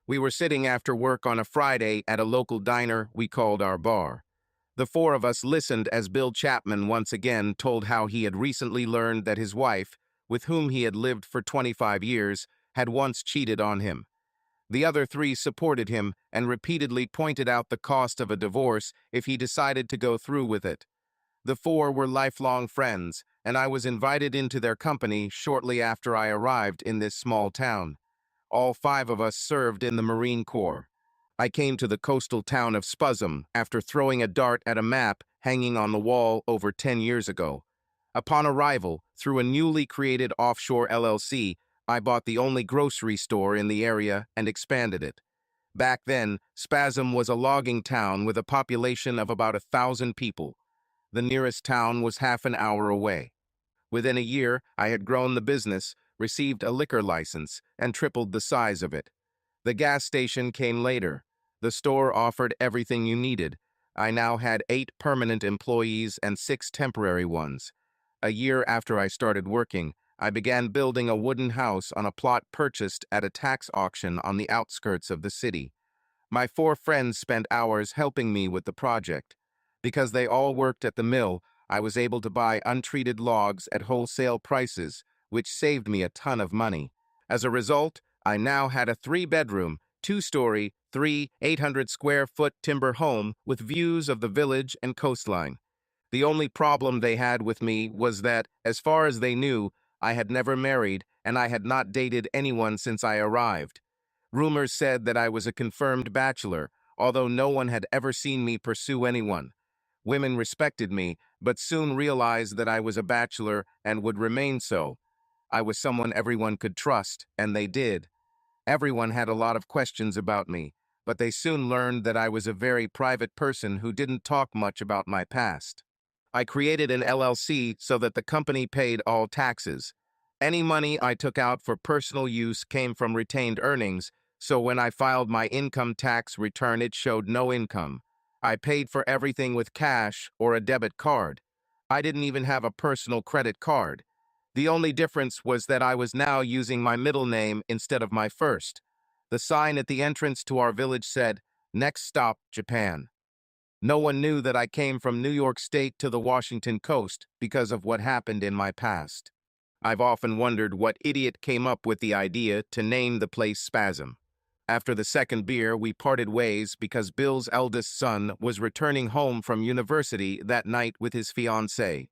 We were sitting after work on a Friday at a local diner we called our bar. The four of us listened as Bill Chapman once again told how he had recently learned that his wife, with whom he had lived for 25 years, had once cheated on him. The other three supported him and repeatedly pointed out the cost of a divorce if he decided to go through with it. The four were lifelong friends, and I was invited into their company shortly after I arrived in this small town. All five of us served in the Marine Corps. I came to the coastal town of Spuzzum after throwing a dart at a map hanging on the wall over 10 years ago. Upon arrival, through a newly created offshore LLC, I bought the only grocery store in the area and expanded it. Back then, Spasm was a logging town with a population of about 1,000 people. The nearest town was half an hour away. Within a year, I had grown the business, received a liquor license, and tripled the size of it. The gas station came later. The store offered everything you needed. I now had 8 permanent employees and 6 temporary ones. A year after I started working, I began building a wooden house on a plot purchased at a tax auction on the outskirts of the city. My 4 friends spent hours helping me with the project. Because they all worked at the mill, I was able to buy untreated logs at wholesale prices, which saved me a ton of money. As a result, I now had a 3-bedroom, 2-story, 800-square-foot timber home with views of the village and coastline. The only problem they had with me was that, as far as they knew, I had never married and I had not dated anyone since I arrived. Rumors said that I was a confirmed bachelor, although no one had ever seen me pursue anyone. Women respected me, but soon realized that I was a bachelor and would remain so. I was someone everyone could trust, and they did. Everyone had a lot of questions about me, but they soon learned that I was a very private person who didn't talk much about my past. I created an LLC so that the company paid all taxes. Any money I took out for personal use came from retained earnings, so when I filed my income tax return, it showed no income. I paid for everything with cash or a debit card. I didn't even have a personal credit card. The only difference was that I was now using my middle name instead of my first. The sign at the entrance to our village said, "Next stop, Japan." No one knew that I came from New York State to the Washington coast because of what happened in my past. I've often wondered what idiot came up with the idea to name the place Spasm. After the second beer, we parted ways because Bill's eldest son was returning home from university that night with his fiancée.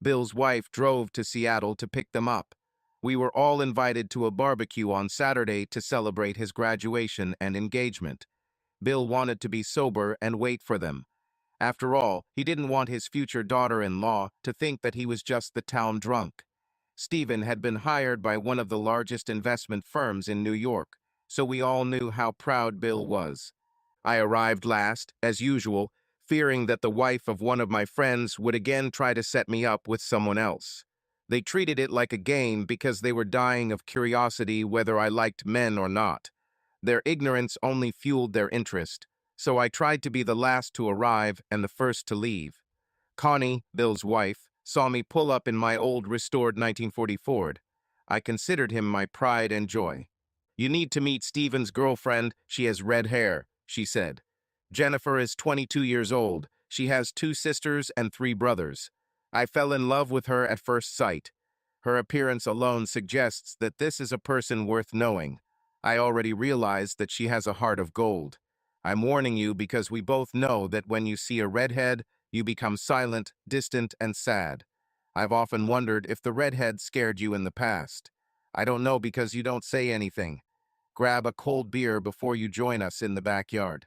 Bill's wife drove to Seattle to pick them up. We were all invited to a barbecue on Saturday to celebrate his graduation and engagement. Bill wanted to be sober and wait for them. After all, he didn't want his future daughter-in-law to think that he was just the town drunk. Stephen had been hired by one of the largest investment firms in New York, so we all knew how proud Bill was. I arrived last, as usual, fearing that the wife of one of my friends would again try to set me up with someone else. They treated it like a game because they were dying of curiosity whether I liked men or not. Their ignorance only fueled their interest, so I tried to be the last to arrive and the first to leave. Connie, Bill's wife, saw me pull up in my old restored 1940 Ford. I considered him my pride and joy. "You need to meet Stephen's girlfriend. She has red hair," she said. "Jennifer is 22 years old. She has 2 sisters and 3 brothers. I fell in love with her at first sight. Her appearance alone suggests that this is a person worth knowing. I already realized that she has a heart of gold. I'm warning you because we both know that when you see a redhead, you become silent, distant, and sad. I've often wondered if the redhead scared you in the past. I don't know because you don't say anything. Grab a cold beer before you join us in the backyard."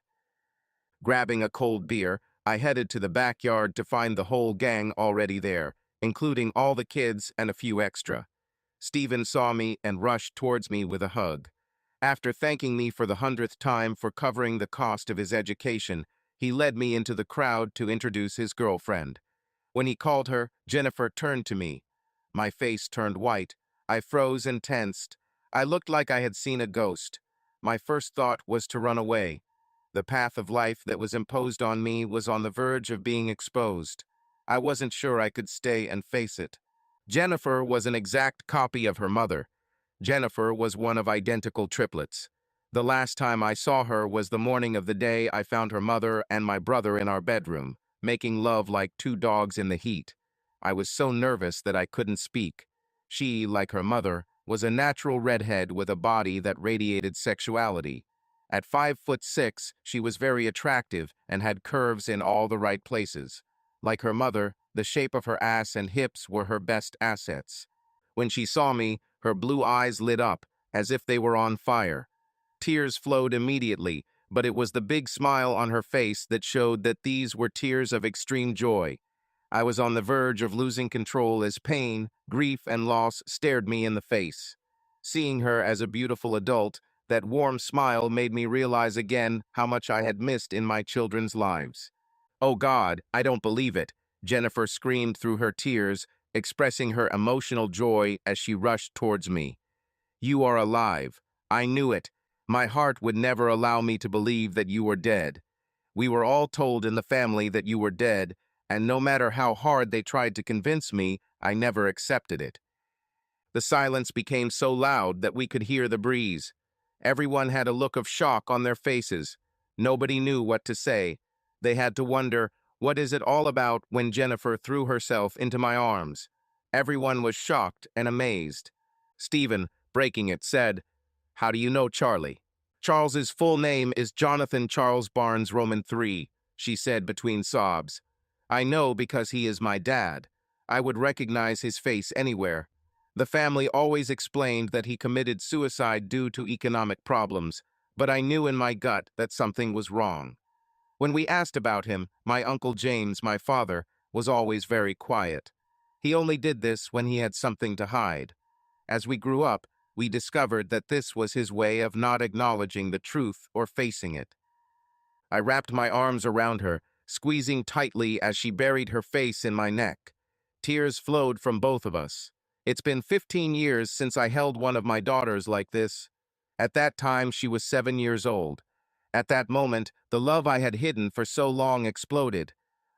Grabbing a cold beer, I headed to the backyard to find the whole gang already there, including all the kids and a few extra. Stephen saw me and rushed towards me with a hug. After thanking me for the 100th time for covering the cost of his education, he led me into the crowd to introduce his girlfriend. When he called her, Jennifer turned to me. My face turned white. I froze and tensed. I looked like I had seen a ghost. My first thought was to run away. The path of life that was imposed on me was on the verge of being exposed. I wasn't sure I could stay and face it. Jennifer was an exact copy of her mother. Jennifer was one of identical triplets. The last time I saw her was the morning of the day I found her mother and my brother in our bedroom, making love like two dogs in the heat. I was so nervous that I couldn't speak. She, like her mother, was a natural redhead with a body that radiated sexuality. At 5'6", she was very attractive and had curves in all the right places. Like her mother, the shape of her ass and hips were her best assets. When she saw me, her blue eyes lit up, as if they were on fire. Tears flowed immediately, but it was the big smile on her face that showed that these were tears of extreme joy. I was on the verge of losing control as pain, grief, and loss stared me in the face. Seeing her as a beautiful adult, that warm smile made me realize again how much I had missed in my children's lives. "Oh God, I don't believe it," Jennifer screamed through her tears, expressing her emotional joy as she rushed towards me. "You are alive. I knew it. My heart would never allow me to believe that you were dead. We were all told in the family that you were dead, and no matter how hard they tried to convince me, I never accepted it." The silence became so loud that we could hear the breeze. Everyone had a look of shock on their faces. Nobody knew what to say. They had to wonder, what is it all about, when Jennifer threw herself into my arms? Everyone was shocked and amazed. Stephen, breaking it, said, "How do you know Charlie?" "Charles's full name is Jonathan Charles Barnes Roman III," she said between sobs. "I know because he is my dad. I would recognize his face anywhere. The family always explained that he committed suicide due to economic problems, but I knew in my gut that something was wrong. When we asked about him, my Uncle James, my father, was always very quiet. He only did this when he had something to hide. As we grew up, we discovered that this was his way of not acknowledging the truth or facing it. I wrapped my arms around her, squeezing tightly as she buried her face in my neck. Tears flowed from both of us. It's been 15 years since I held one of my daughters like this. At that time, she was 7 years old. At that moment, the love I had hidden for so long exploded.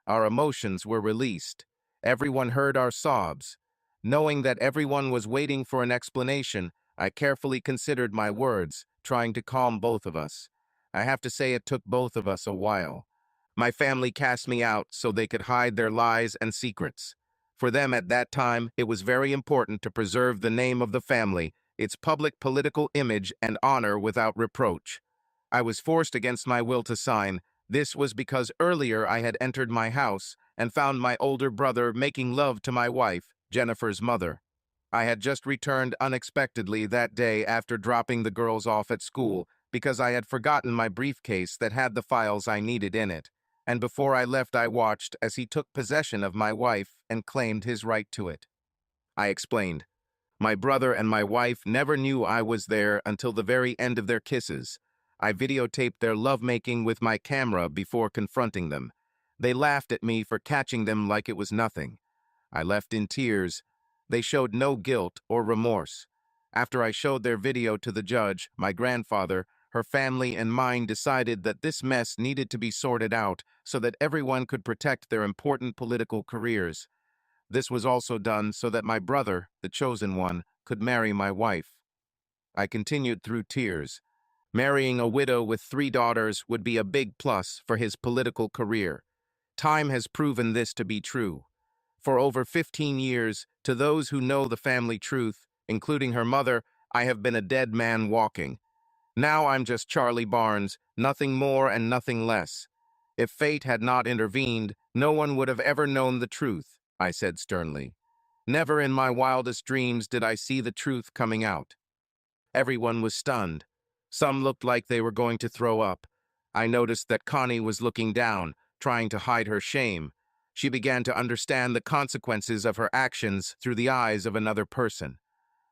Our emotions were released. Everyone heard our sobs. Knowing that everyone was waiting for an explanation, I carefully considered my words, trying to calm both of us. I have to say it took both of us a while. My family cast me out so they could hide their lies and secrets. For them at that time, it was very important to preserve the name of the family, its public political image and honor without reproach. I was forced against my will to sign. This was because earlier I had entered my house and found my older brother making love to my wife, Jennifer's mother. I had just returned unexpectedly that day after dropping the girls off at school because I had forgotten my briefcase that had the files I needed in it. And before I left, I watched as he took possession of my wife and claimed his right to it. I explained. My brother and my wife never knew I was there until the very end of their kisses. I videotaped their lovemaking with my camera before confronting them. They laughed at me for catching them like it was nothing. I left in tears. They showed no guilt or remorse. After I showed their video to the judge, my grandfather, her family, and mine decided that this mess needed to be sorted out so that everyone could protect their important political careers. This was also done so that my brother, the chosen one, could marry my wife. I continued through tears. Marrying a widow with 3 daughters would be a big plus for his political career. Time has proven this to be true. For over 15 years, to those who know the family truth, including her mother, I have been a dead man walking. Now I'm just Charlie Barnes, nothing more and nothing less. If fate had not intervened, no one would have ever known the truth, I said sternly. Never in my wildest dreams did I see the truth coming out. Everyone was stunned. Some looked like they were going to throw up. I noticed that Connie was looking down, trying to hide her shame. She began to understand the consequences of her actions through the eyes of another person.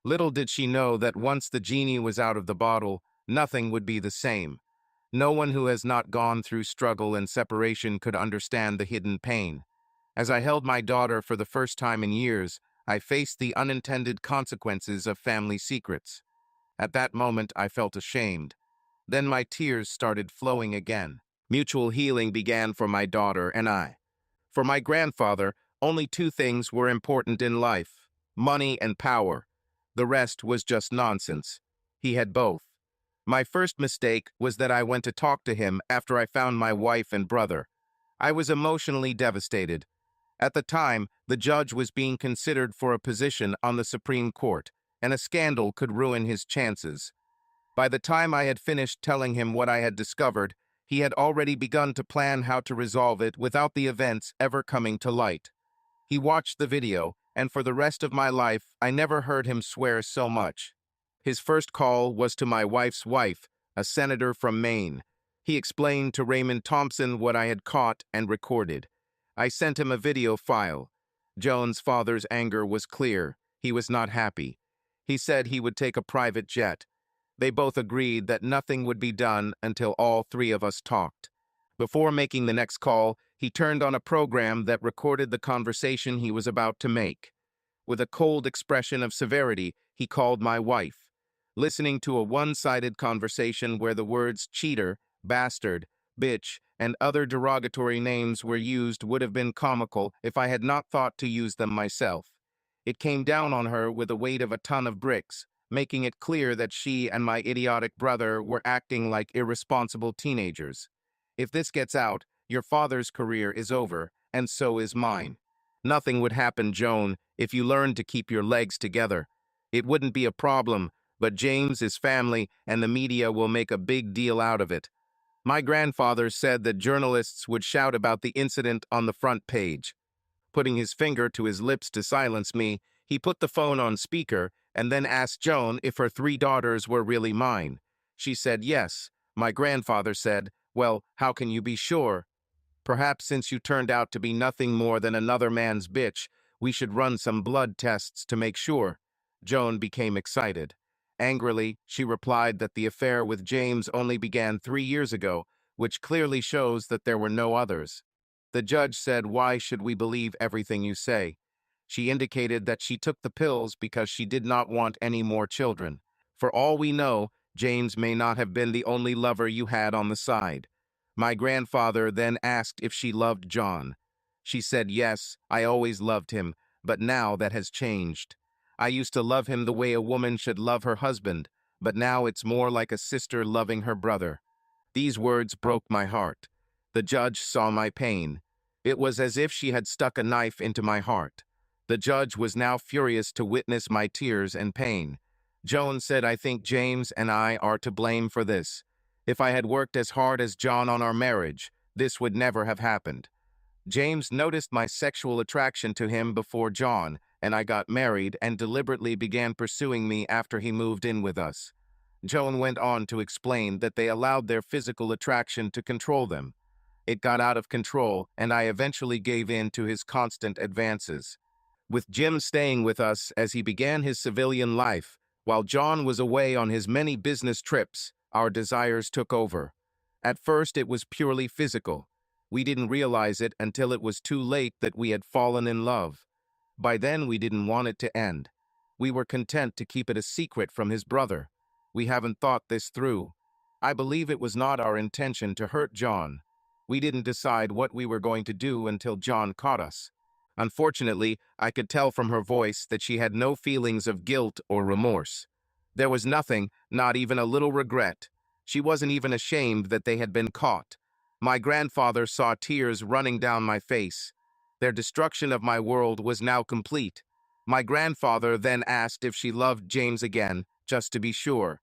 Little did she know that once the genie was out of the bottle, nothing would be the same. No one who has not gone through struggle and separation could understand the hidden pain. As I held my daughter for the first time in years, I faced the unintended consequences of family secrets. At that moment, I felt ashamed. Then my tears started flowing again. Mutual healing began for my daughter and I. For my grandfather, only 2 things were important in life: money and power. The rest was just nonsense. He had both. My first mistake was that I went to talk to him after I found my wife and brother. I was emotionally devastated. At the time, the judge was being considered for a position on the Supreme Court, and a scandal could ruin his chances. By the time I had finished telling him what I had discovered, he had already begun to plan how to resolve it without the events ever coming to light. He watched the video, and for the rest of my life, I never heard him swear so much. His first call was to my wife's wife, a senator from Maine. He explained to Raymond Thompson what I had caught and recorded. I sent him a video file. Joan's father's anger was clear. He was not happy. He said he would take a private jet. They both agreed that nothing would be done until all three of us talked. Before making the next call, he turned on a program that recorded the conversation he was about to make. With a cold expression of severity, he called my wife. Listening to a one-sided conversation where the words cheater, bastard, bitch, and other derogatory names were used would have been comical if I had not thought to use them myself. It came down on her with the weight of a ton of bricks, making it clear that she and my idiotic brother were acting like irresponsible teenagers. If this gets out, your father's career is over, and so is mine. Nothing would happen, Joan, if you learned to keep your legs together. It wouldn't be a problem, but James is family, and the media will make a big deal out of it. My grandfather said that journalists would shout about the incident on the front page. Putting his finger to his lips to silence me, he put the phone on speaker and then asked Joan if her three daughters were really mine. She said yes. My grandfather said, "Well, how can you be sure? Perhaps since you turned out to be nothing more than another man's bitch, we should run some blood tests to make sure." Joan became excited. Angrily, she replied that the affair with James only began 3 years ago, which clearly shows that there were no others. The judge said, "Why should we believe everything you say?" She indicated that she took the pills because she did not want any more children. For all we know, James may not have been the only lover you had on the side. My grandfather then asked if she loved John. She said, "Yes, I always loved him, but now that has changed. I used to love him the way a woman should love her husband, but now it's more like a sister loving her brother." These words broke my heart. The judge saw my pain. It was as if she had stuck a knife into my heart. The judge was now furious to witness my tears and pain. Joan said, "I think James and I are to blame for this. If I had worked as hard as John on our marriage, this would never have happened. James noticed my sexual attraction to him before John, and I got married and deliberately began pursuing me after he moved in with us." Joan went on to explain that they allowed their physical attraction to control them. It got out of control, and I eventually gave in to his constant advances. With Jim staying with us as he began his civilian life, while John was away on his many business trips, our desires took over. At first, it was purely physical. We didn't realize it until it was too late that we had fallen in love. By then, we didn't want it to end. We were content to keep it a secret from his brother. We haven't thought this through. I believe it was not our intention to hurt John. We didn't decide what we were going to do until John caught us. Unfortunately, I could tell from her voice that she had no feelings of guilt or remorse. There was nothing, not even a little regret. She wasn't even ashamed that they had been caught. My grandfather saw tears running down my face. Their destruction of my world was now complete. My grandfather then asked if she loved James again, just to be sure.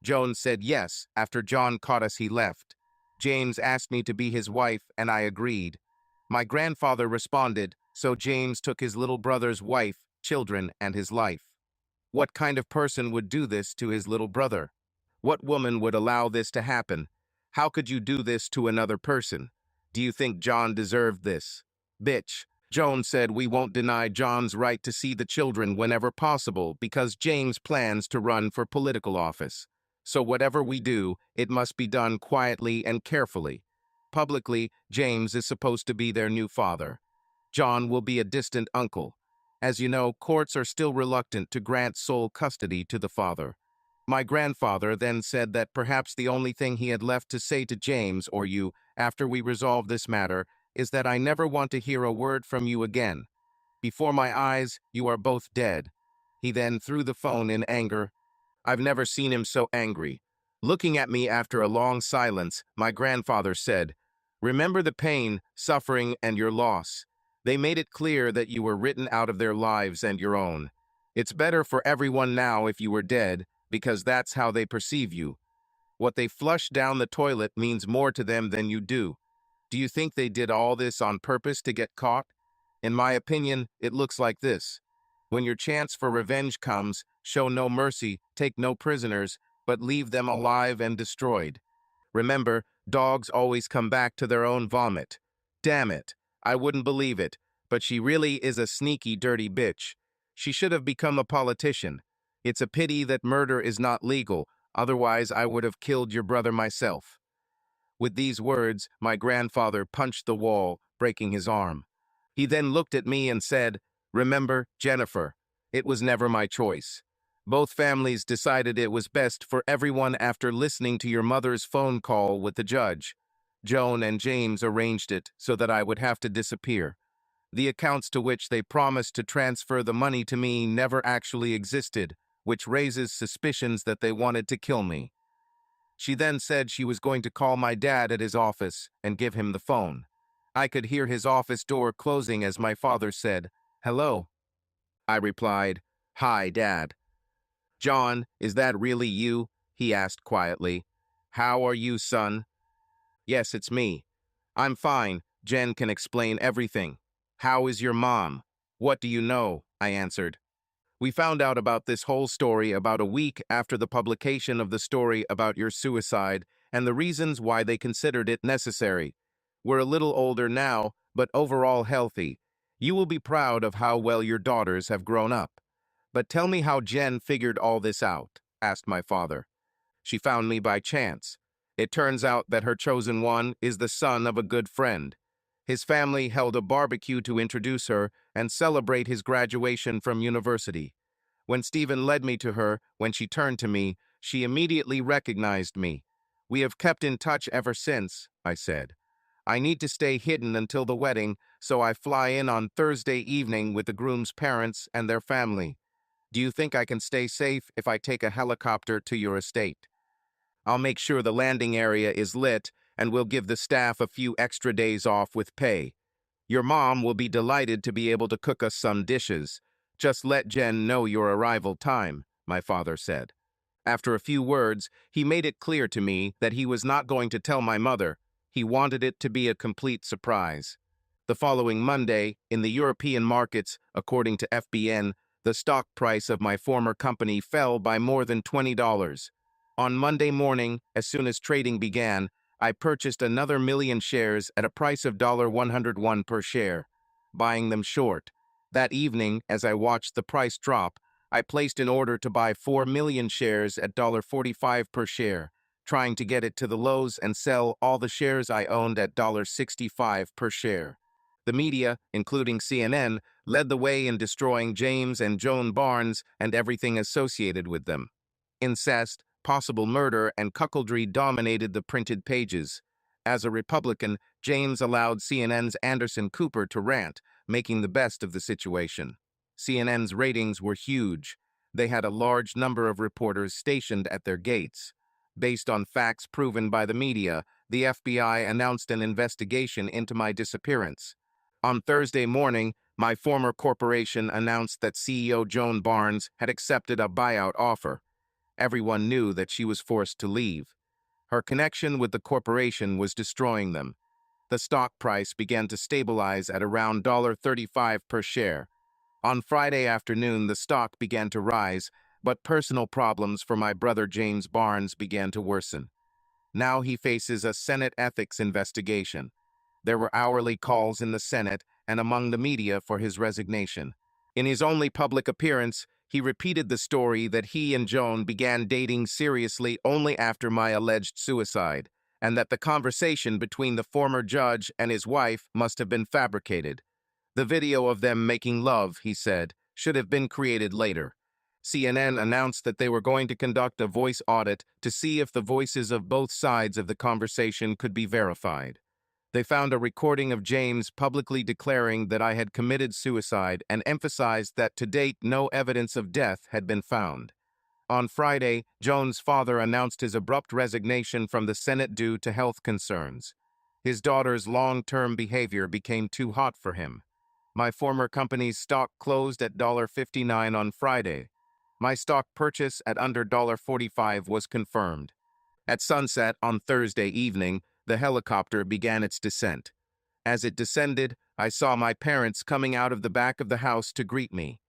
Joan said yes. After John caught us, he left. James asked me to be his wife, and I agreed. My grandfather responded, so James took his little brother's wife, children, and his life. What kind of person would do this to his little brother? What woman would allow this to happen? How could you do this to another person? Do you think John deserved this? Bitch. Joan said we won't deny John's right to see the children whenever possible because James plans to run for political office. So whatever we do, it must be done quietly and carefully. Publicly, James is supposed to be their new father. John will be a distant uncle. As you know, courts are still reluctant to grant sole custody to the father. My grandfather then said that perhaps the only thing he had left to say to James or you after we resolve this matter is that I never want to hear a word from you again. Before my eyes, you are both dead. He then threw the phone in anger. I've never seen him so angry. Looking at me after a long silence, my grandfather said, "Remember the pain, suffering, and your loss. They made it clear that you were written out of their lives and your own. It's better for everyone now if you were dead, because that's how they perceive you. What they flush down the toilet means more to them than you do. Do you think they did all this on purpose to get caught? In my opinion, it looks like this. When your chance for revenge comes, show no mercy, take no prisoners, but leave them alive and destroyed. Remember, dogs always come back to their own vomit. Damn it, I wouldn't believe it, but she really is a sneaky, dirty bitch. She should have become a politician. It's a pity that murder is not legal, otherwise I would have killed your brother myself." With these words, my grandfather punched the wall, breaking his arm. He then looked at me and said, "Remember, Jennifer, it was never my choice. Both families decided it was best for everyone after listening to your mother's phone call with the judge. Joan and James arranged it so that I would have to disappear. The accounts to which they promised to transfer the money to me never actually existed, which raises suspicions that they wanted to kill me." She then said she was going to call my dad at his office and give him the phone. I could hear his office door closing as my father said, "Hello." I replied, "Hi, Dad." "John, is that really you?" he asked quietly. "How are you, son?" "Yes, it's me." "I'm fine. Jen can explain everything." "How is your mom?" "What do you know?" I answered. We found out about this whole story about a week after the publication of the story about your suicide and the reasons why they considered it necessary. We're a little older now, but overall healthy. You will be proud of how well your daughters have grown up. But tell me how Jen figured all this out, asked my father. "She found me by chance. It turns out that her chosen one is the son of a good friend. His family held a barbecue to introduce her and celebrate his graduation from university. When Stephen led me to her, when she turned to me, she immediately recognized me. We have kept in touch ever since," I said. "I need to stay hidden until the wedding, so I fly in on Thursday evening with the groom's parents and their family. Do you think I can stay safe if I take a helicopter to your estate? I'll make sure the landing area is lit, and we'll give the staff a few extra days off with pay. Your mom will be delighted to be able to cook us some dishes. Just let Jen know your arrival time," my father said. After a few words, he made it clear to me that he was not going to tell my mother. He wanted it to be a complete surprise. The following Monday, in the European markets, according to FBN, the stock price of my former company fell by more than $20. On Monday morning, as soon as trading began, I purchased another million shares at a price of $101 per share, buying them short. That evening, as I watched the price drop, I placed an order to buy 4 million shares at $45 per share, trying to get it to the lows and sell all the shares I owned at $65 per share. The media, including CNN, led the way in destroying James and Joan Barnes and everything associated with them. Incest, possible murder, and cuckoldry dominated the printed pages. As a Republican, James allowed CNN's Anderson Cooper to rant, making the best of the situation. CNN's ratings were huge. They had a large number of reporters stationed at their gates. Based on facts proven by the media, the FBI announced an investigation into my disappearance. On Thursday morning, my former corporation announced that CEO Joan Barnes had accepted a buyout offer. Everyone knew that she was forced to leave. Her connection with the corporation was destroying them. The stock price began to stabilize at around $35 per share. On Friday afternoon, the stock began to rise, but personal problems for my brother James Barnes began to worsen. Now he faces a Senate ethics investigation. There were hourly calls in the Senate and among the media for his resignation. In his only public appearance, he repeated the story that he and Joan began dating seriously only after my alleged suicide, and that the conversation between the former judge and his wife must have been fabricated. The video of them making love, he said, should have been created later. CNN announced that they were going to conduct a voice audit to see if the voices of both sides of the conversation could be verified. They found a recording of James publicly declaring that I had committed suicide and emphasized that to date no evidence of death had been found. On Friday, Joan's father announced his abrupt resignation from the Senate due to health concerns. His daughter's long-term behavior became too hot for him. My former company's stock closed at $59 on Friday. My stock purchase at under $45 was confirmed. At sunset on Thursday evening, the helicopter began its descent. As it descended, I saw my parents coming out of the back of the house to greet me.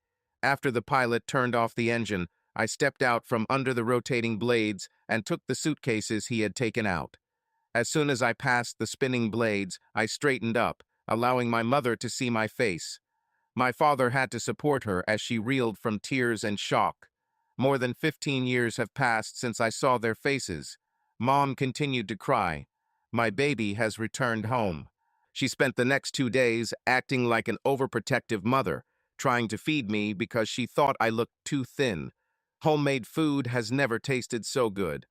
After the pilot turned off the engine, I stepped out from under the rotating blades and took the suitcases he had taken out. As soon as I passed the spinning blades, I straightened up, allowing my mother to see my face. My father had to support her as she reeled from tears and shock. More than 15 years have passed since I saw their faces. Mom continued to cry. My baby has returned home. She spent the next 2 days acting like an overprotective mother, trying to feed me because she thought I looked too thin. Homemade food has never tasted so good.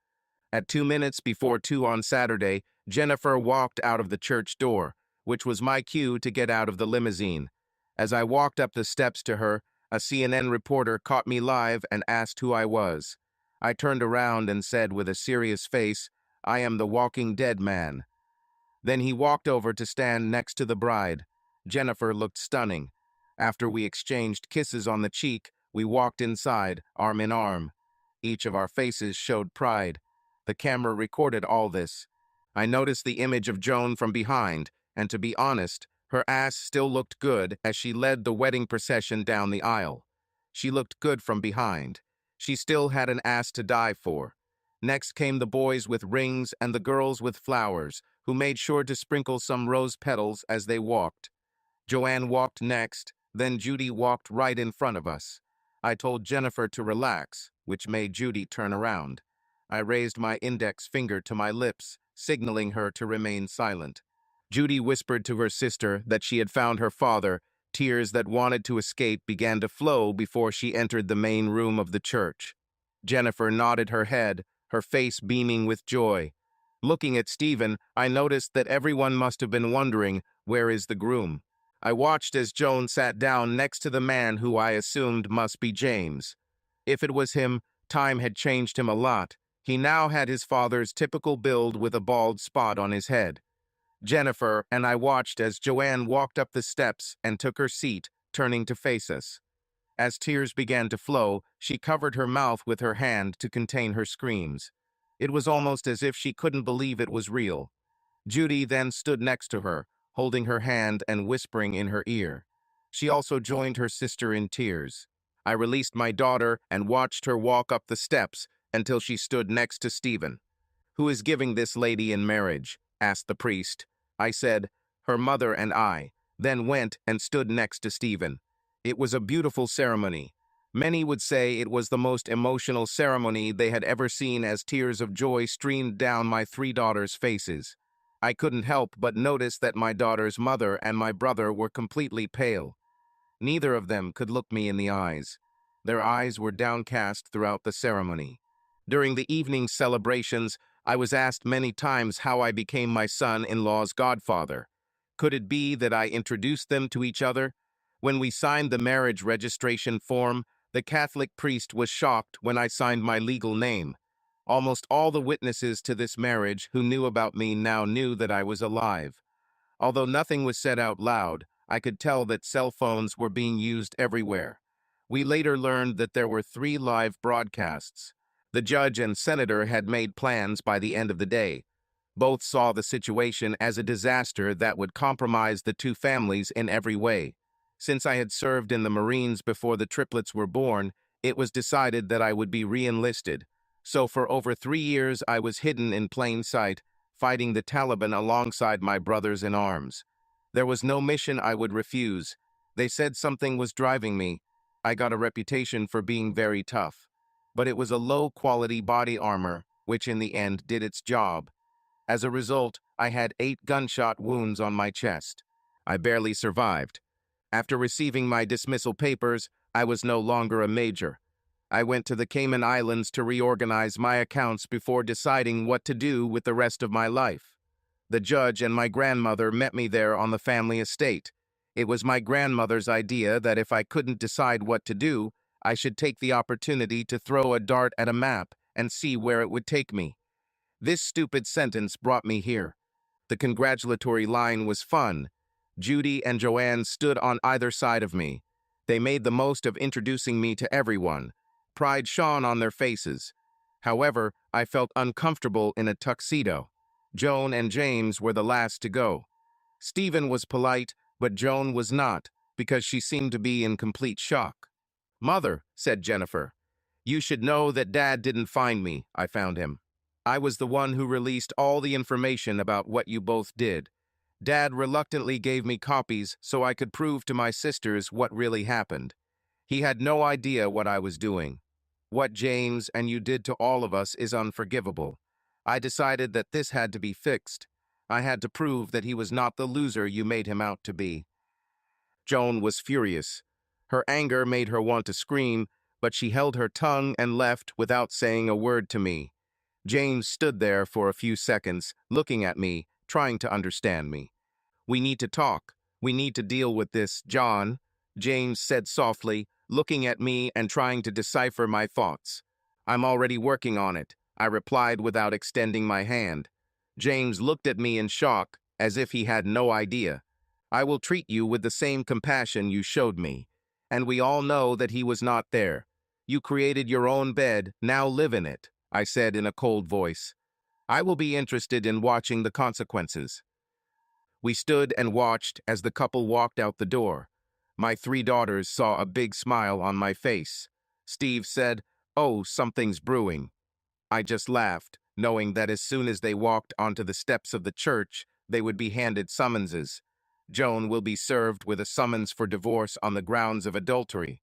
At 2 minutes before 2 on Saturday, Jennifer walked out of the church door, which was my cue to get out of the limousine. As I walked up the steps to her, a CNN reporter caught me live and asked who I was. I turned around and said with a serious face, "I am the Walking Dead man." Then he walked over to stand next to the bride. Jennifer looked stunning. After we exchanged kisses on the cheek, we walked inside, arm in arm. Each of our faces showed pride. The camera recorded all this. I noticed the image of Joan from behind, and to be honest, her ass still looked good as she led the wedding procession down the aisle. She looked good from behind. She still had an ass to die for. Next came the boys with rings and the girls with flowers, who made sure to sprinkle some rose petals as they walked. Joanne walked next, then Judy walked right in front of us. I told Jennifer to relax, which made Judy turn around. I raised my index finger to my lips, signaling her to remain silent. Judy whispered to her sister that she had found her father. Tears that wanted to escape began to flow before she entered the main room of the church. Jennifer nodded her head, her face beaming with joy. Looking at Stephen, I noticed that everyone must have been wondering, where is the groom? I watched as Joan sat down next to the man who I assumed must be James. If it was him, time had changed him a lot. He now had his father's typical build with a bald spot on his head. Jennifer and I watched as Joanne walked up the steps and took her seat, turning to face us. As tears began to flow, she covered her mouth with her hand to contain her screams. It was almost as if she couldn't believe it was real. Judy then stood next to her, holding her hand and whispering in her ear. She also joined her sister in tears. I released my daughter and watched her walk up the steps until she stood next to Stephen. "Who is giving this lady in marriage?" asked the priest. I said, "Her mother and I," then went and stood next to Stephen. It was a beautiful ceremony. Many would say it was the most emotional ceremony they had ever seen as tears of joy streamed down my 3 daughters' faces. I couldn't help but notice that my daughter's mother and my brother were completely pale. Neither of them could look me in the eyes. Their eyes were downcast throughout the ceremony. During the evening celebrations, I was asked many times how I became my son-in-law's godfather. Could it be that I introduced them to each other? When we signed the marriage registration form, the Catholic priest was shocked when I signed my legal name. Almost all the witnesses to this marriage who knew about me now knew that I was alive. Although nothing was said out loud, I could tell that cell phones were being used everywhere. We later learned that there were 3 live broadcasts. The judge and senator had made plans by the end of the day. Both saw the situation as a disaster that would compromise the 2 families in every way. Since I had served in the Marines before the triplets were born, it was decided that I would be re-enlisted. So for over 3 years I was hidden in plain sight, fighting the Taliban alongside my brothers in arms. There was no mission I would refuse. They said something was driving me. I got a reputation for being very tough. But it was a low-quality body armor, which in the end did its job. As a result, I had 8 gunshot wounds on my chest. I barely survived. After receiving my dismissal papers, I was no longer a major. I went to the Cayman Islands to reorganize my accounts before deciding what to do with the rest of my life. The judge and my grandmother met me there on the family estate. It was my grandmother's idea that if I couldn't decide what to do, I should take the opportunity to throw a dart at a map and see where it would take me. This stupid sentence brought me here. The congratulatory line was fun. Judy and Joanne stood on either side of me. They made the most of introducing me to everyone. Pride shone on their faces. However, I felt uncomfortable in a tuxedo. Joan and James were the last to go. Stephen was polite, but Joan was not, because she seemed to be in complete shock. "Mother," said Jennifer, "you should know that Dad didn't find me. I found him. I was the one who released all the information about what you both did. Dad reluctantly gave me copies so I could prove to my sisters what really happened. He had no idea what I was doing. What James and you did to all of us is unforgivable. I decided that this had to be fixed. I had to prove that he was not the loser you made him out to be." Joan was furious. Her anger made her want to scream, but she held her tongue and left without saying a word to me. James stood there for a few seconds, looking at me, trying to understand me. "We need to talk. We need to deal with this, John," James said softly, looking at me and trying to decipher my thoughts. "I'm already working on it," I replied without extending my hand. James looked at me in shock, as if he had no idea. "I will treat you with the same compassion you showed me. And we all know that he was not there. You created your own bed, now live in it," I said in a cold voice. "I will be interested in watching the consequences." We stood and watched as the couple walked out the door. My 3 daughters saw a big smile on my face. Steve said, "Oh, something's brewing." I just laughed, knowing that as soon as they walked onto the steps of the church, they would be handed summonses. Joan will be served with a summons for divorce on the grounds of adultery.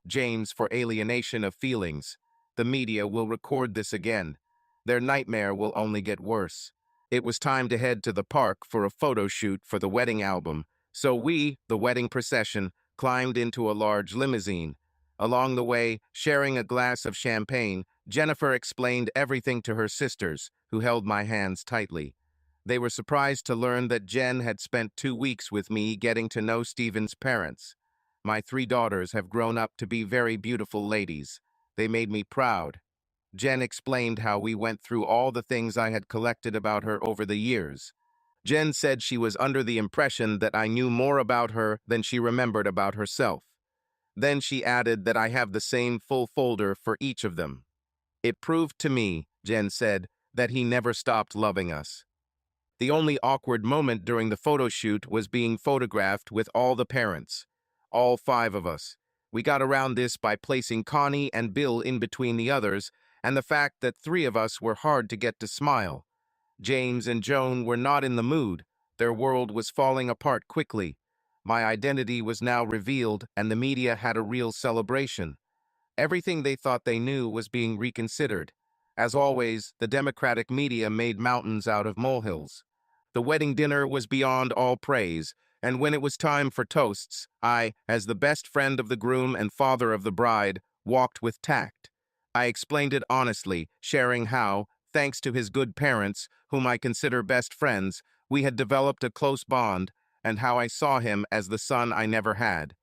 James for alienation of feelings. The media will record this again. Their nightmare will only get worse. It was time to head to the park for a photo shoot for the wedding album, so we, the wedding procession, climbed into a large limousine. Along the way, sharing a glass of champagne, Jennifer explained everything to her sisters, who held my hands tightly. They were surprised to learn that Jen had spent 2 weeks with me getting to know Stephen's parents. My 3 daughters have grown up to be very beautiful ladies. They made me proud. Jen explained how we went through all the things I had collected about her over the years. Jen said she was under the impression that I knew more about her than she remembered about herself. Then she added that I have the same full folder for each of them. "It proved to me," Jen said, "that he never stopped loving us." The only awkward moment during the photo shoot was being photographed with all the parents. All 5 of us. We got around this by placing Connie and Bill in between the others, and the fact that 3 of us were hard to get to smile. James and Joan were not in the mood. Their world was falling apart quickly. My identity was now revealed, and the media had a real celebration. Everything they thought they knew was being reconsidered. As always, the Democratic media made mountains out of molehills. The wedding dinner was beyond all praise, and when it was time for toasts, I, as the best friend of the groom and father of the bride, walked with tact. I explained it honestly, sharing how, thanks to his good parents, whom I consider best friends, we had developed a close bond, and how I saw him as the son I never had.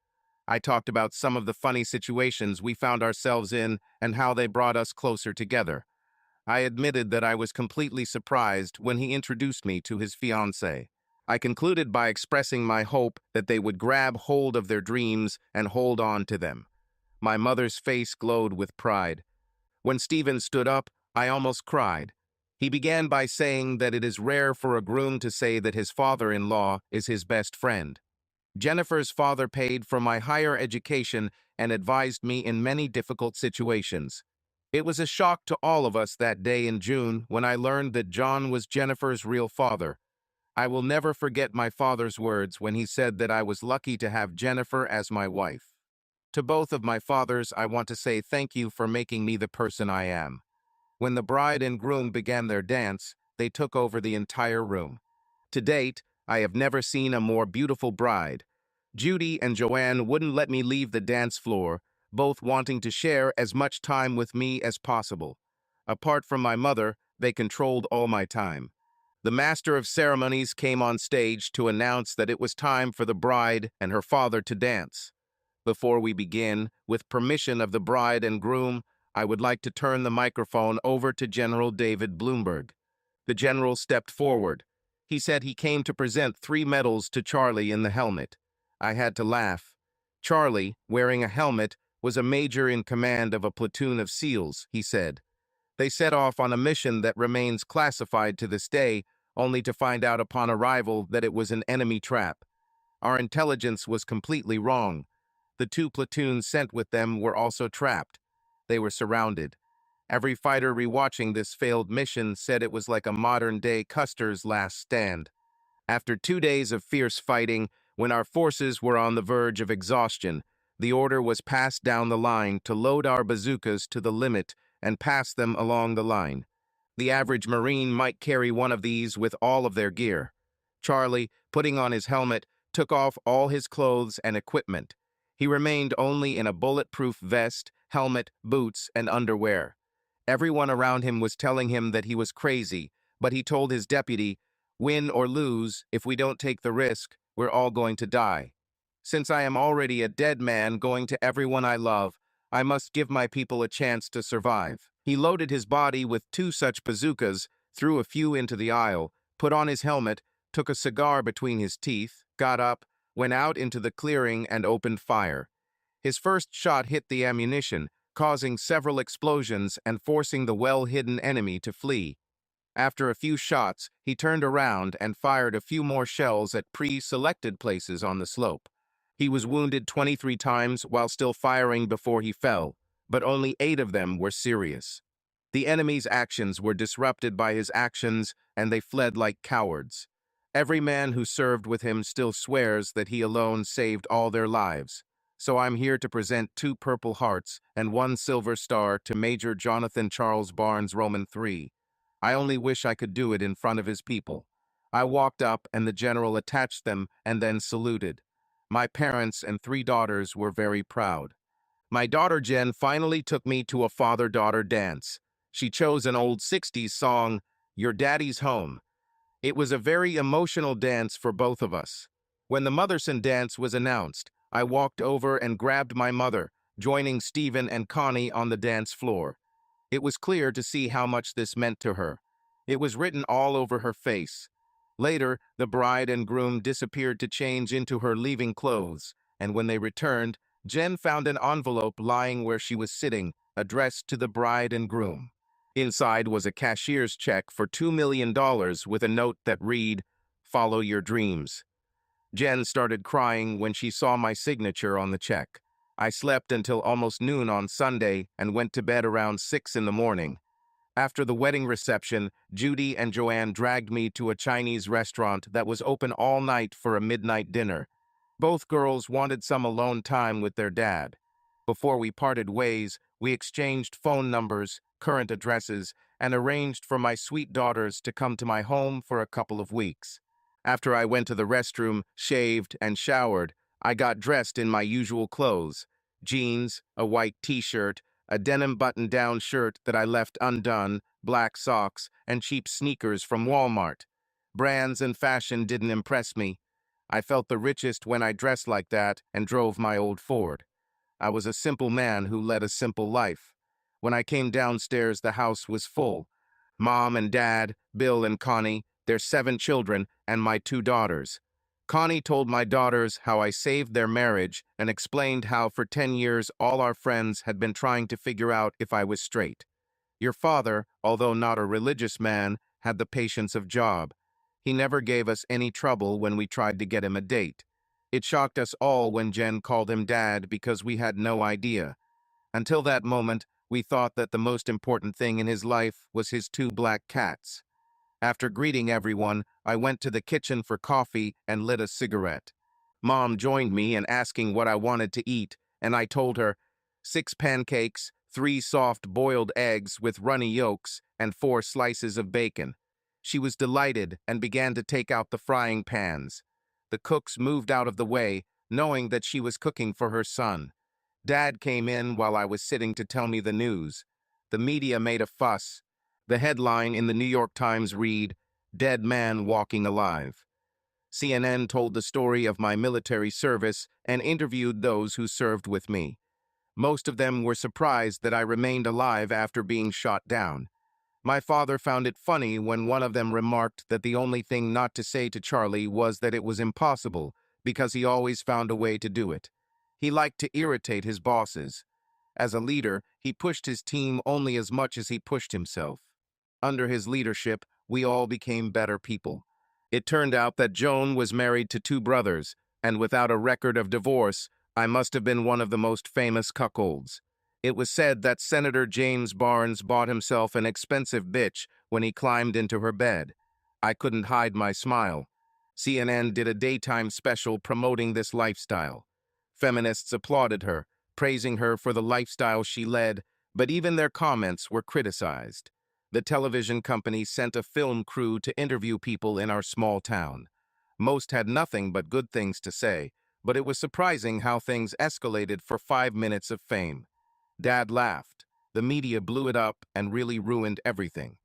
I talked about some of the funny situations we found ourselves in and how they brought us closer together. I admitted that I was completely surprised when he introduced me to his fiancée. I concluded by expressing my hope that they would grab hold of their dreams and hold on to them. My mother's face glowed with pride. When Stephen stood up, I almost cried. He began by saying that it is rare for a groom to say that his father-in-law is his best friend. Jennifer's father paid for my higher education and advised me in many difficult situations. It was a shock to all of us that day in June when I learned that John was Jennifer's real father. I will never forget my father's words when he said that I was lucky to have Jennifer as my wife. To both of my fathers, I want to say thank you for making me the person I am. When the bride and groom began their dance, they took over the entire room. To date, I have never seen a more beautiful bride. Judy and Joanne wouldn't let me leave the dance floor, both wanting to share as much time with me as possible. Apart from my mother, they controlled all my time. The master of ceremonies came on stage to announce that it was time for the bride and her father to dance. Before we begin, with permission of the bride and groom, I would like to turn the microphone over to General David Bloomberg. The general stepped forward. He said he came to present 3 medals to Charlie in the helmet. I had to laugh. Charlie, wearing a helmet, was a major in command of a platoon of SEALs, he said. They set off on a mission that remains classified to this day, only to find out upon arrival that it was an enemy trap. Our intelligence was completely wrong. The 2 platoons sent with them were also trapped. They were surrounded. Every fighter rewatching this failed mission said it was like a modern-day Custer's last stand. After 2 days of fierce fighting, when our forces were on the verge of exhaustion, the order was passed down the line to load our bazookas to the limit and pass them along the line. The average Marine might carry one of these with all of their gear. Charlie, putting on his helmet, took off all his clothes and equipment. He remained only in a bulletproof vest, helmet, boots, and underwear. Everyone around him was telling him that he was crazy, but he told his deputy, "Win or lose, if we don't take the risk, we're all going to die. Since I am already a dead man going to everyone I love, I must give my people a chance to survive." He loaded his body with 2 such bazookas, threw a few into the aisle, put on his helmet, took a cigar between his teeth, got up, went out into the clearing and opened fire. His first shot hit the ammunition, causing several explosions and forcing the well-hidden enemy to flee. After a few shots, he turned around and fired a few more shells at pre-selected places on the slope. He was wounded 23 times while still firing before he fell, but only 8 of them were serious. The enemy's actions were disrupted by his actions, and they fled like cowards. Every man who served with him still swears that he alone saved all their lives. So I'm here to present 2 Purple Hearts and 1 Silver Star to Major Jonathan Charles Barnes, Roman 3. I only wish I could do it in front of his people. I walked up and the general attached them and then saluted. My parents and 3 daughters were very proud. My daughter Jen finally took me to a father-daughter dance. She chose an old 60s song, "Your Daddy's Home." It was a very emotional dance for both of us. When the Motherson dance was announced, I walked over and grabbed my mother, joining Stephen and Connie on the dance floor. It was clear to see how much this meant to her. It was written all over her face. Later, the bride and groom disappeared to change into her leaving clothes, and when they returned, Jen found an envelope lying where she was sitting, addressed to the bride and groom. Inside was a cashier's check for $2 million with a note that read, "Follow your dreams." Jen started crying when she saw my signature on the check. I slept until almost noon on Sunday and went to bed around 6 in the morning. After the wedding reception, Judy and Joanne dragged me to a Chinese restaurant that was open all night for a midnight dinner. Both girls wanted some alone time with their dad. Before we parted ways, we exchanged phone numbers, current addresses, and arranged for my sweet daughters to come to my home for a couple of weeks. After I went to the restroom, shaved, and showered, I got dressed in my usual clothes: jeans, a white t-shirt, a denim button-down shirt that I left undone, black socks, and cheap sneakers from Walmart. Brands and fashion didn't impress me. I felt the richest when I dressed like that and drove my old Ford. I was a simple man who led a simple life. When I came downstairs, the house was full. Mom and Dad, Bill and Connie, their 7 children, and my 2 daughters. Connie told my daughters how I saved their marriage and explained how for 10 years all our friends had been trying to figure out if I was straight. Your father, although not a religious man, had the patience of Job. He never gave us any trouble when we tried to get him a date. It shocked us all when Jen called him Dad because we had no idea. Until that moment, we thought that the most important thing in his life was his 2 black cats. After greeting everyone, I went to the kitchen for coffee and lit a cigarette. Mom joined me in asking what I wanted to eat, and I told her 6 pancakes, 3 soft boiled eggs with runny yolks, and 4 slices of bacon. She was delighted and began to take out the frying pans. The cooks moved out of the way, knowing that she was cooking for her son. Dad came in while I was sitting to tell me the news. The media made a fuss. The headline in the New York Times read, "Dead Man Walking Alive." CNN told the story of my military service and interviewed those who served with me. Most of them were surprised that I remained alive after being shot down. My father found it funny when one of them remarked that the only thing not to say to Charlie was that it was impossible, because he always found a way to do it. He liked to irritate his bosses. As a leader, he pushed his team only as much as he pushed himself. Under his leadership, we all became better people. It turned out that Joan was married to two brothers, and without a record of divorce, I must have been one of the most famous cuckolds. It was said that Senator James Barnes bought himself an expensive bitch when he climbed into her bed. I couldn't hide my smile. CNN did a daytime special promoting this lifestyle. Feminists applauded her, praising her for the lifestyle she led, but even their comments were criticized. The television company sent a film crew to interview people in our small town. Most had nothing but good things to say, but it was surprising how things escalated for 5 minutes of fame. Dad laughed. The media blew it up and really ruined everything.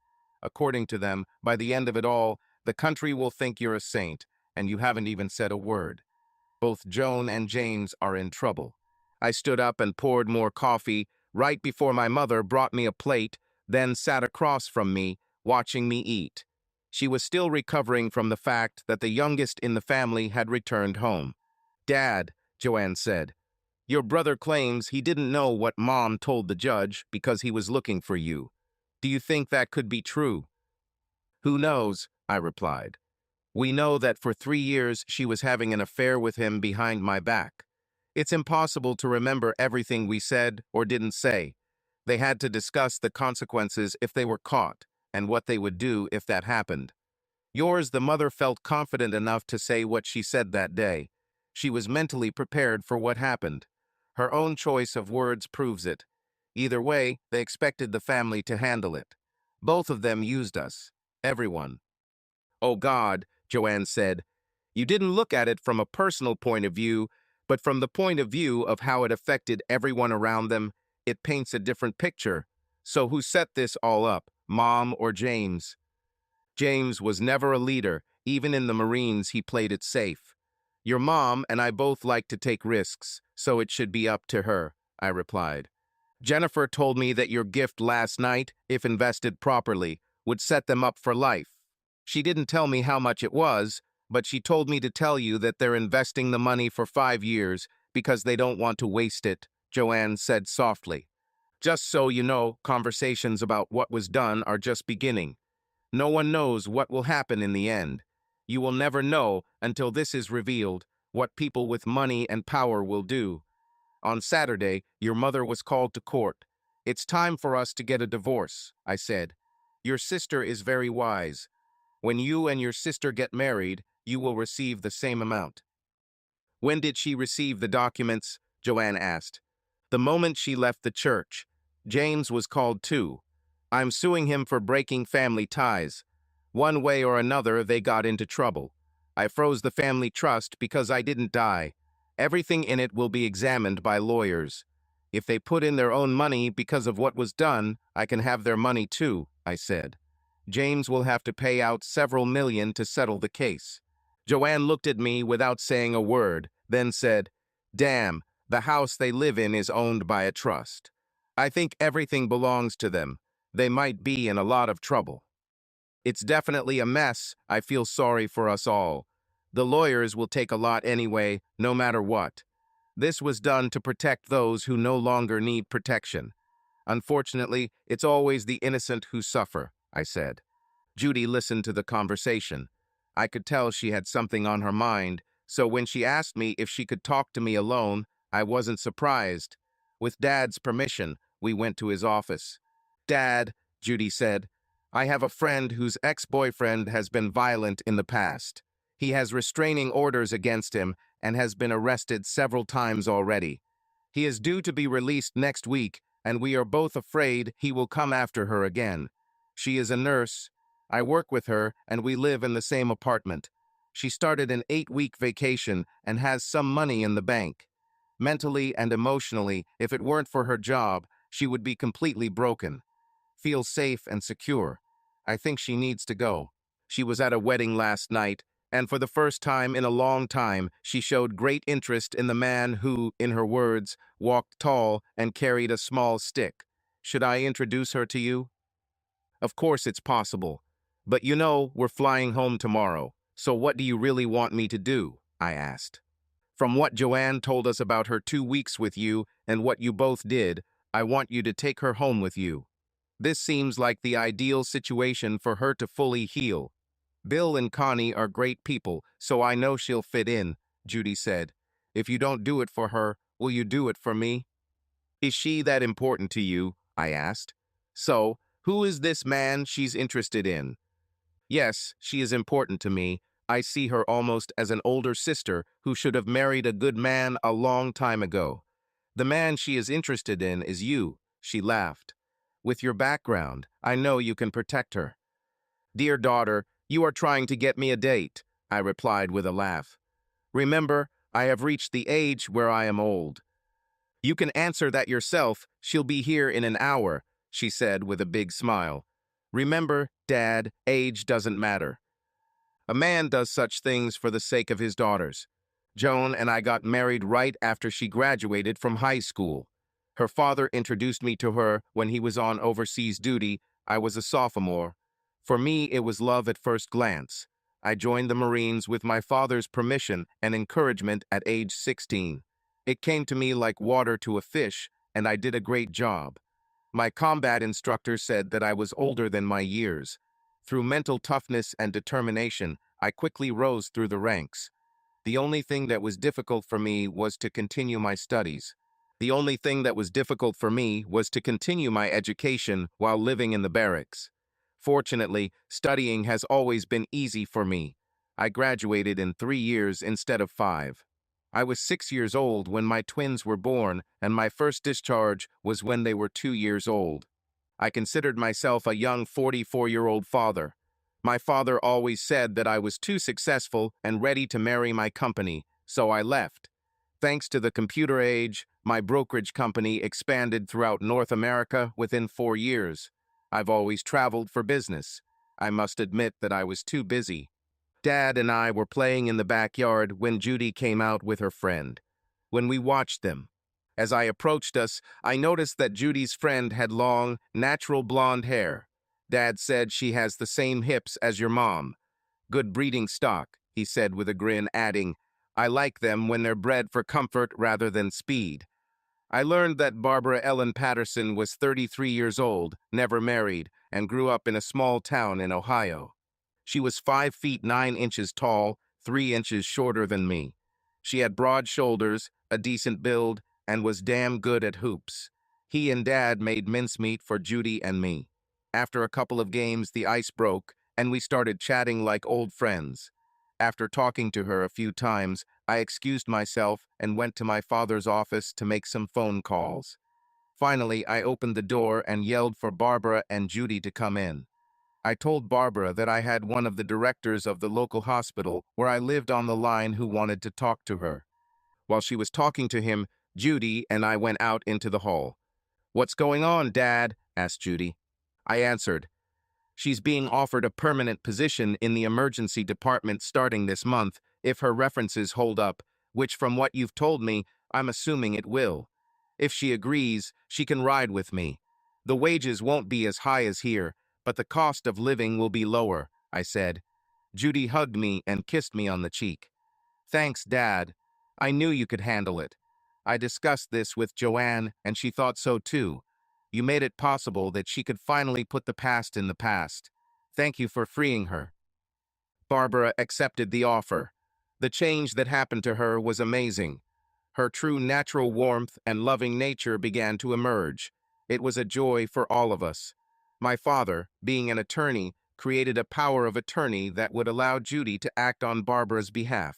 According to them, by the end of it all, the country will think you're a saint, and you haven't even said a word. Both Joan and James are in trouble. I stood up and poured more coffee right before my mother brought me a plate, then sat across from me, watching me eat. She was still recovering from the fact that the youngest in the family had returned home. "Dad," Joanne said, "your brother claims he didn't know what Mom told the judge because he was looking for you. Do you think that could be true?" "Who knows?" I replied. "We know that for 3 years she was having an affair with him behind my back. It's impossible to remember everything we said or didn't say. They had to discuss the consequences if they were caught, and what they would do if that happened. Yours, the mother, felt confident enough to say what she said that day. She was mentally prepared for what happened. Her own choice of words proves it. Either way, they expected the family to handle it. Both of them used us. Everyone." "Oh God," Joanne said, "you didn't look at it from a personal point of view, but from the point of view of how it affected everyone around them. It paints a different picture. So who set this all up, Mom or James?" "James was never a leader. Even in the Marines, he played it safe. Your mom and I both like to take risks, so it should be up to her," I replied. "Jennifer told me that your gift last night, if invested properly, would set them up for life. She didn't tell me how much it was, but she told me to tell you that they're investing the money for 5 years because they don't want to waste it," Joanne said softly. "Just so you know, conversations about what was done are just beginning. No one knows what will happen in the end. You will never know until this is revealed, what people with money and power will do. On Saturday, your mother was called to court. It's time for us to get a divorce," I said. "Your sister is very wise. When you and your sister get married, you will receive the same amount." "When did she receive the documents?" Joanne asked. "The moment she left the church. James was called too. I'm suing him for breaking family ties. One way or another, they got into trouble. I froze the family trust because I didn't die. Everything in it will be examined by lawyers. If they put in their own money because of what was done, I can have their money too," I said. "James will have to pay out several million to settle the case." Joanne looked at me without saying a word, then said, "Damn, the house they live in is owned by a trust. I think everything belongs to them. They might be in a lot of trouble. It's definitely a mess. I feel sorry for us all. The lawyers will take a lot anyway, no matter what. This was done to protect those who no longer need protection. Unfortunately, it's always the innocent who suffer," I said. Judy listened to the conversation. I could tell she had something on her mind, so when she asked me if she could talk to me alone, I wasn't surprised. With Dad's permission, we went to his office. "Dad," Judy said, "I have a friend whose ex-boyfriend has been violent in the past. He has restraining orders against him and has been arrested several times already. He is due to be released next week, and we are both afraid he will come after her again. She is a nurse. I work with her, and we live in the same apartment. She started an 8-week vacation and has some money in the bank. Mentally and emotionally, if it weren't for her job, she would be completely broken. Feels safe and secure. I think she needs to go. She was at a wedding last night. And for the first time in a long time, she showed great interest in the man who, in her words, walked tall and carried a small stick. Should I introduce her to you? Of course it's possible. But you know, we're flying home tomorrow. So what do you really want me to do? I asked. From what Joanne told us about her 2 weeks with you and what you both did, I want you to take her home with you. This seems like the ideal situation for her to fully heal. Bill and Connie are great people, so I know she'll fit in, Judy said. If you don't do it for her, will you do it for me? Is she that important to you? I asked. So, who is this man she's interested in? Yes, she is important to me. I see her almost as an older sister who should have married a good man a long time ago. The man she is interested in is you, she laughed. With your background, I know you can protect her. Dear daughter, you are trying to get me a date, I replied with a laugh. Remember, I have reached the age where I am old. You can answer that yourself. She'll be here in an hour, she said with a big smile. Remember, Dad, age doesn't matter. A man does such things for the sake of his daughters. Joan and I got married right after she graduated from high school. Her father introduced me to her when he was on overseas duty. I was a sophomore. For me, it was love at first glance. I joined the Marines with my father's permission and encouragement at age 16. It came to me like water to a fish, and I did a great job. My combat instructor said that I was older than my years. Through mental toughness and determination, I quickly rose through the ranks. The only thing that was difficult for me was to continue my studies. The only thing that was difficult for me was to continue my education while living in the barracks. Fortunately, studying has always been easy for me. I graduated in 3 years instead of 5. I was 6 years old when my twins were born, and my first discharge was when they were 2 years old. I considered myself a young 44-year-old father. My father always said that I was too successful and ready to marry my company, so I left. Thanks to the computer age, my brokerage company expanded throughout North America within 4 years. I've always traveled for business. I must admit that I was too busy. Dad and I were playing in the backyard when Judy came out with her friend. When we watched them, as I approached us, I noticed that Judy's friend had long, natural blonde hair. Dad said she has the same hips as your mom. Good breeding stock, he said with a grin, adding, I like them when they're bred for comfort rather than speed. I learned that Barbara Ellen Patterson was 33 years old, never married, and grew up in a small town in Ohio. She was 5 feet 9 inches tall, 3 inches shorter than me. She had broad shoulders, a decent build, and was damn good at hoops. He and Dad made mincemeat for Judy and me. After a couple of games, the ice broke, and we started chatting like old friends. After talking to her a few times, I excused myself and went to my father's office to make some phone calls. Finally, I opened the door and yelled for Barbara and Judy to come in. I told Barbara that I had one of the directors of the local hospital where I lived on the line who wanted to talk to her. While she was talking to him, Judy and I went out into the hall. What's going on, Dad? Asked Judy. I answered, she's being offered a permanent position in the emergency department starting this month if her references hold up, which from what you've told me, I'm assuming it will. If she agrees, she can ride with me. The wages won't be as high as here, but the cost of living will be lower, I said. Judy hugged me and kissed me on the cheek. Thanks, Dad. I knew you could handle it. I discussed this with Joanne, and she thought so too. You made it possible that she could finally put the past in the past. Thank you for freeing her. Barbara accepted the offer. The change that happened to her was amazing. Her true natural warmth and loving nature began to emerge. It was a joy for all of us. My father, being an attorney, created a power of attorney that would allow Judy to act on Barbara's behalf.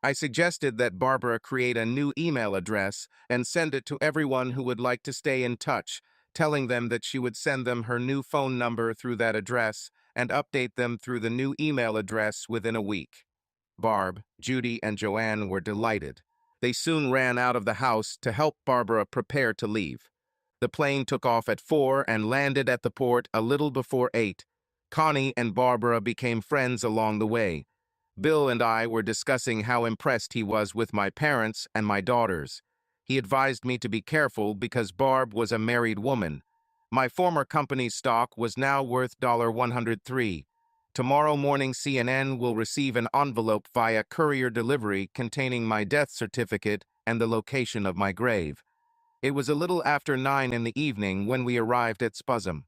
I suggested that Barbara create a new email address and send it to everyone who would like to stay in touch, telling them that she would send them her new phone number through that address and update them through the new email address within a week. Barb, Judy, and Joanne were delighted. They soon ran out of the house to help Barbara prepare to leave. The plane took off at 4 and landed at the port a little before 8. Connie and Barbara became friends along the way. Bill and I were discussing how impressed he was with my parents and my daughters. He advised me to be careful because Barb was a married woman. My former company's stock was now worth $103. Tomorrow morning, CNN will receive an envelope via courier delivery containing my death certificate and the location of my grave. It was a little after 9 in the evening when we arrived at Spuzzum.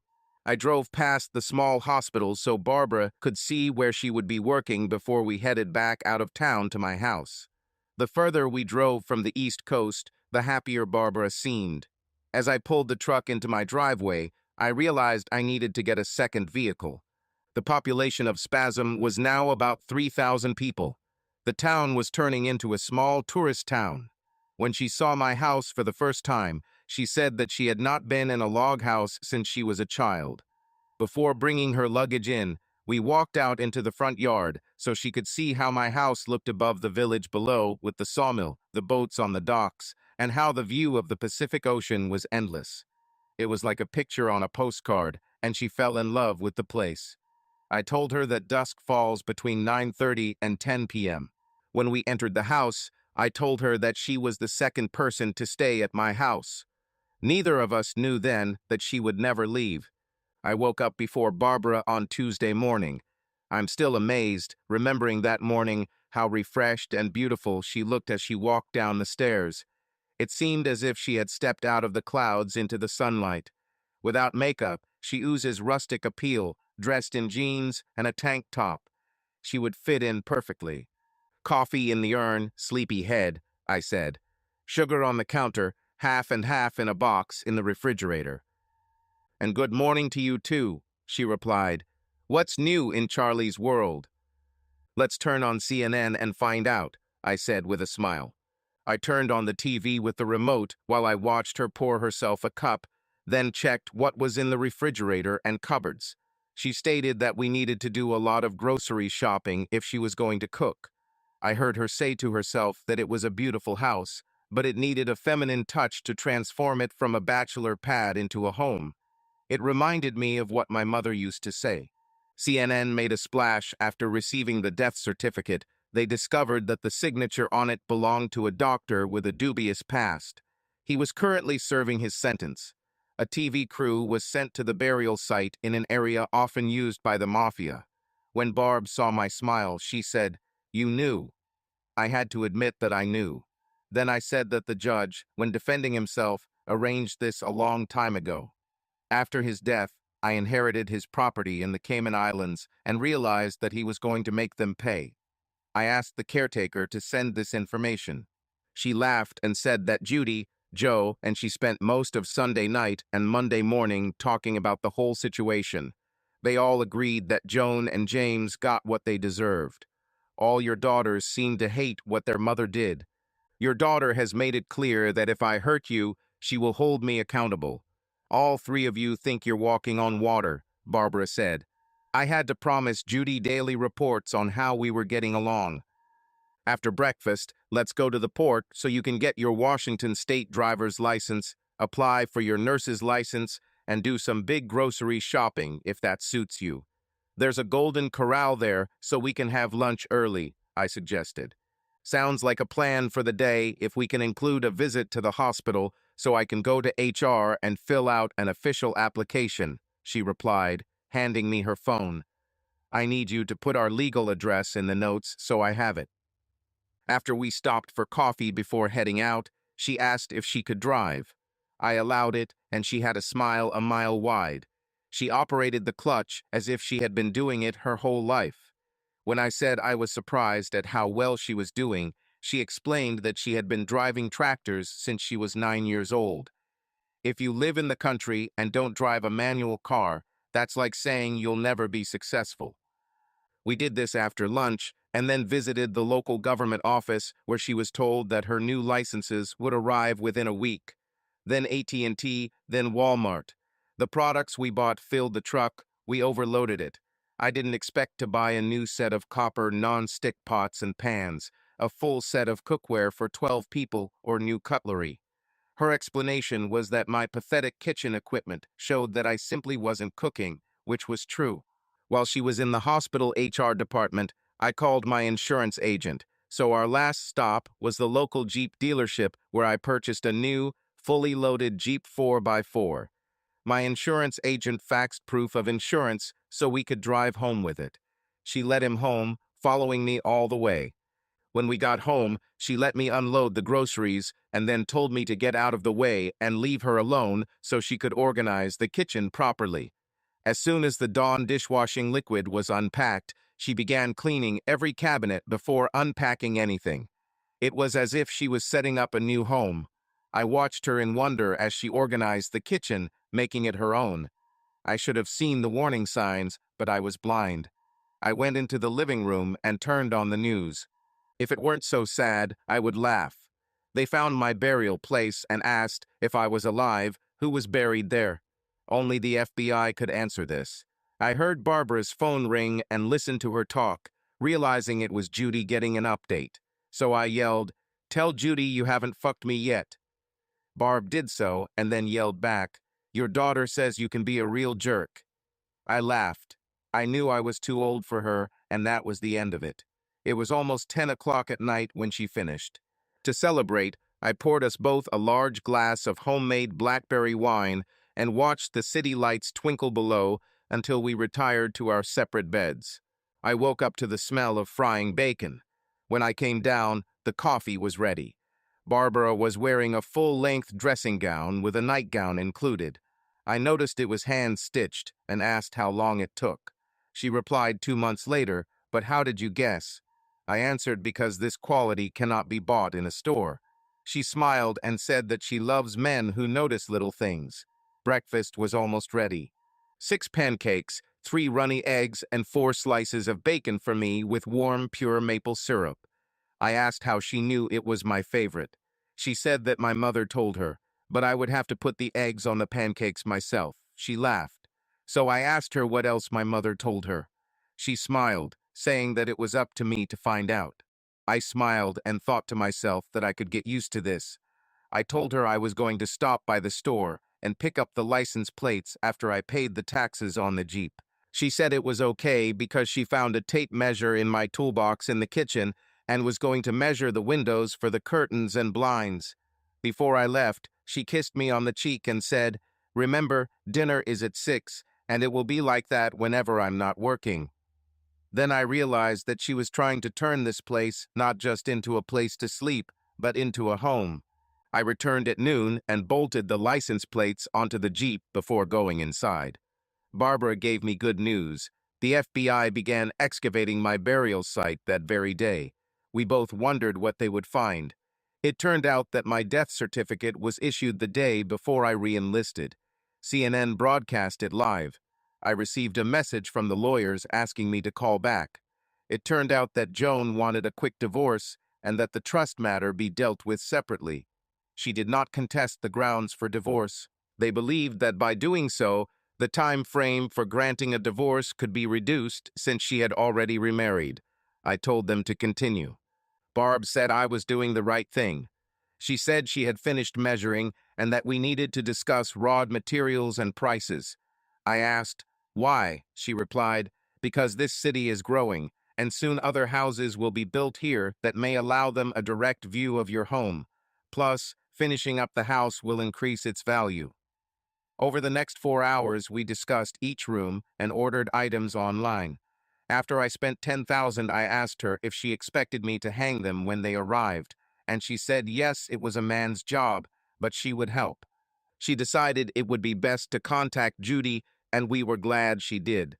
I drove past the small hospital so Barbara could see where she would be working before we headed back out of town to my house. The further we drove from the East Coast, the happier Barbara seemed. As I pulled the truck into my driveway, I realized I needed to get a second vehicle. The population of Spasm was now about 3,000 people. The town was turning into a small tourist town. When she saw my house for the first time, she said that she had not been in a log house since she was a child. Before bringing her luggage in, we walked out into the front yard so she could see how my house looked above the village below with the sawmill, the boats on the docks, and how the view of the Pacific Ocean was endless. It was like a picture on a postcard, and she fell in love with the place. I told her that dusk falls between 9:30 and 10 p.m. When we entered the house, I told her that she was the second person to stay at my house. Neither of us knew then that she would never leave. I woke up before Barbara on Tuesday morning. I'm still amazed, remembering that morning, how refreshed and beautiful she looked as she walked down the stairs. It seemed as if she had stepped out of the clouds into the sunlight. Without makeup, she oozes rustic appeal, dressed in jeans and a tank top. She would fit in perfectly. Coffee in the urn, sleepy head, I said. Sugar on the counter, half and half in a box in the refrigerator. And good morning to you too, she replied. What's new in Charlie's world? Let's turn on CNN and find out, I said with a smile. I turned on the TV with the remote while I watched her pour herself a cup, then checked what was in the refrigerator and cupboards. She stated that we needed to do a lot of grocery shopping if she was going to cook. I heard her say to herself that it was a beautiful house, but it needed a feminine touch to transform it from a bachelor pad into a home. It reminded me of what my mother used to say. CNN made a splash after receiving the death certificate. They discovered that the signature on it belonged to a doctor with a dubious past. He was currently serving his sentence. A TV crew was sent to the burial site in an area often used by the mafia. When Barb saw my smile, she said, "You knew." I had to admit that I knew. Then I said that the judge, when defending himself, arranged this a long time ago. After his death, I inherited his property in the Cayman Islands and realized that he was going to make them pay. I asked the caretaker to send this information. She laughed and said that Judy, Joe, and she spent most of Sunday night and Monday morning talking about the whole situation. They all agreed that Joan and James got what they deserved. All your daughters seem to hate what their mother did. Your daughter has made it clear that if I hurt you, she will hold me accountable. All three of you think you're walking on water, Barbara said. I had to promise Judy daily reports on how we were getting along. After breakfast, let's go to the port so you can get your Washington state driver's license, apply for your nurse's license, and do some big grocery shopping if that suits you. There's a Golden Corral there so we can have lunch early, I suggested. Sounds like a plan for the day if we can include a visit to the hospital so I can go to HR and fill out an official application, she replied, handing me her phone. I need you to put our legal address in the notes so I have it. After we stopped for coffee before heading out, she asked if she could drive. I allowed it, and she had a smile a mile wide. She operated the clutch as if she had been doing it her whole life. When I said I was surprised at how well she was doing, she explained that she had been driving tractors since she was 9 years old. If you live in the country and don't drive a manual car, that's like saying you'll never be successful. We did this after lunch and then visited the local government office where she was told that her new licenses would arrive within a week. Then AT&T, then Walmart. The products we bought filled the truck, we overloaded it. I didn't expect to buy a new set of copper non-stick pots and pans, a full set of cookware for 12 people, or new cutlery. Her explanation was that my pathetic kitchen equipment showed that I simply wasn't cooking, which was true. While she was in the hospital HR department, I called my insurance agent, so our last stop was the local Jeep dealership where I purchased a new, fully loaded Jeep 4x4. My insurance agent faxed proof of insurance so we could drive home with it. She led him home, following me all the way. When we got home, she let me unload the groceries and then told me to get out of the way and leave her alone so she could organize the kitchen properly. As soon as the Dawn dishwashing liquid was unpacked, she began cleaning every cabinet before unpacking anything. It was as if she was setting up a new home. I watched her in wonder as she organized the kitchen, making it her own. I should have seen the warning signs, but I was blind. I went into the living room and turned on the news. If it weren't so sad, I would laugh. They found my burial place and asked if I was alive, who was buried there. Only the FBI could answer this. I heard Barbara's phone ring and listened to her talk, realizing it was Judy getting an update. So I yelled, "Tell Judy you haven't fucked me yet." Barb did so and then yelled back, "Your daughter says you can be a real jerk." I laughed. I knew I was too old for her, and that was the end of it. It was almost 10 o'clock at night when she finished. To celebrate, I poured us both a large glass of homemade blackberry wine and watched the city lights twinkle below until we retired to our separate beds. I woke up to the smell of frying bacon. When I came down, the coffee was ready. Barbara was wearing a full-length dressing gown with a nightgown included. I noticed it was hand-stitched and asked how long it took. She replied 2 months later, "But how did you guess?" I answered because this quality cannot be bought in a store. She smiled and said that she loves men who notice little things. Breakfast was almost ready. 6 pancakes, 3 runny eggs, and 4 slices of bacon for me with warm, pure maple syrup. I asked how she knew it was my favorite. She said that my mother told her, but I would have to put the eggs on the pancakes myself. She laughed. So I asked her what else my mother told her. She smiled, saying that it was up to me to find out. I smiled and thought to myself that I could get used to this. I told her I was going to stop by the store and pick up the license plates after I paid the taxes on the Jeep. She said it was okay because she found a tape measure in my toolbox in the kitchen and was going to measure the windows for the curtains and blinds. Before I left, she kissed me on the cheek and said, "Remember, dinner is at 6, and it will be like that whenever I'm not working." Then I realized that she was trying to turn this place not just into a place to sleep, but into a home. I returned at noon and bolted the license plates onto the Jeep before going inside. Barbara gave me good news. The FBI began excavating my burial site that very day. We both wondered what they would find. It turned out that my death certificate was issued the day before I re-enlisted. CNN broadcast it live. I received a message from the lawyers asking me to call back. It turned out that Joan wanted a quick divorce and that the trust matter be dealt with separately. She did not contest the grounds for divorce. They believed that by doing so, the time frame for granting a divorce could be reduced since she had already remarried. I told them to continue. Barb said I was doing the right thing. She said she had finished measuring and that we needed to discuss raw materials and prices. I asked, "Why?" She replied, "Because this city is growing, and soon other houses will be built here that may allow them a direct view of your home. Plus, finishing up the house will increase its value." Over the next 4 hours, we discussed each room and ordered items online. After I spent 10,000, I asked her if she expected me to hang them when they arrived, and she said yes, it was a man's job, but she would help. She decided it would be best to contact Judy, and we were glad she did.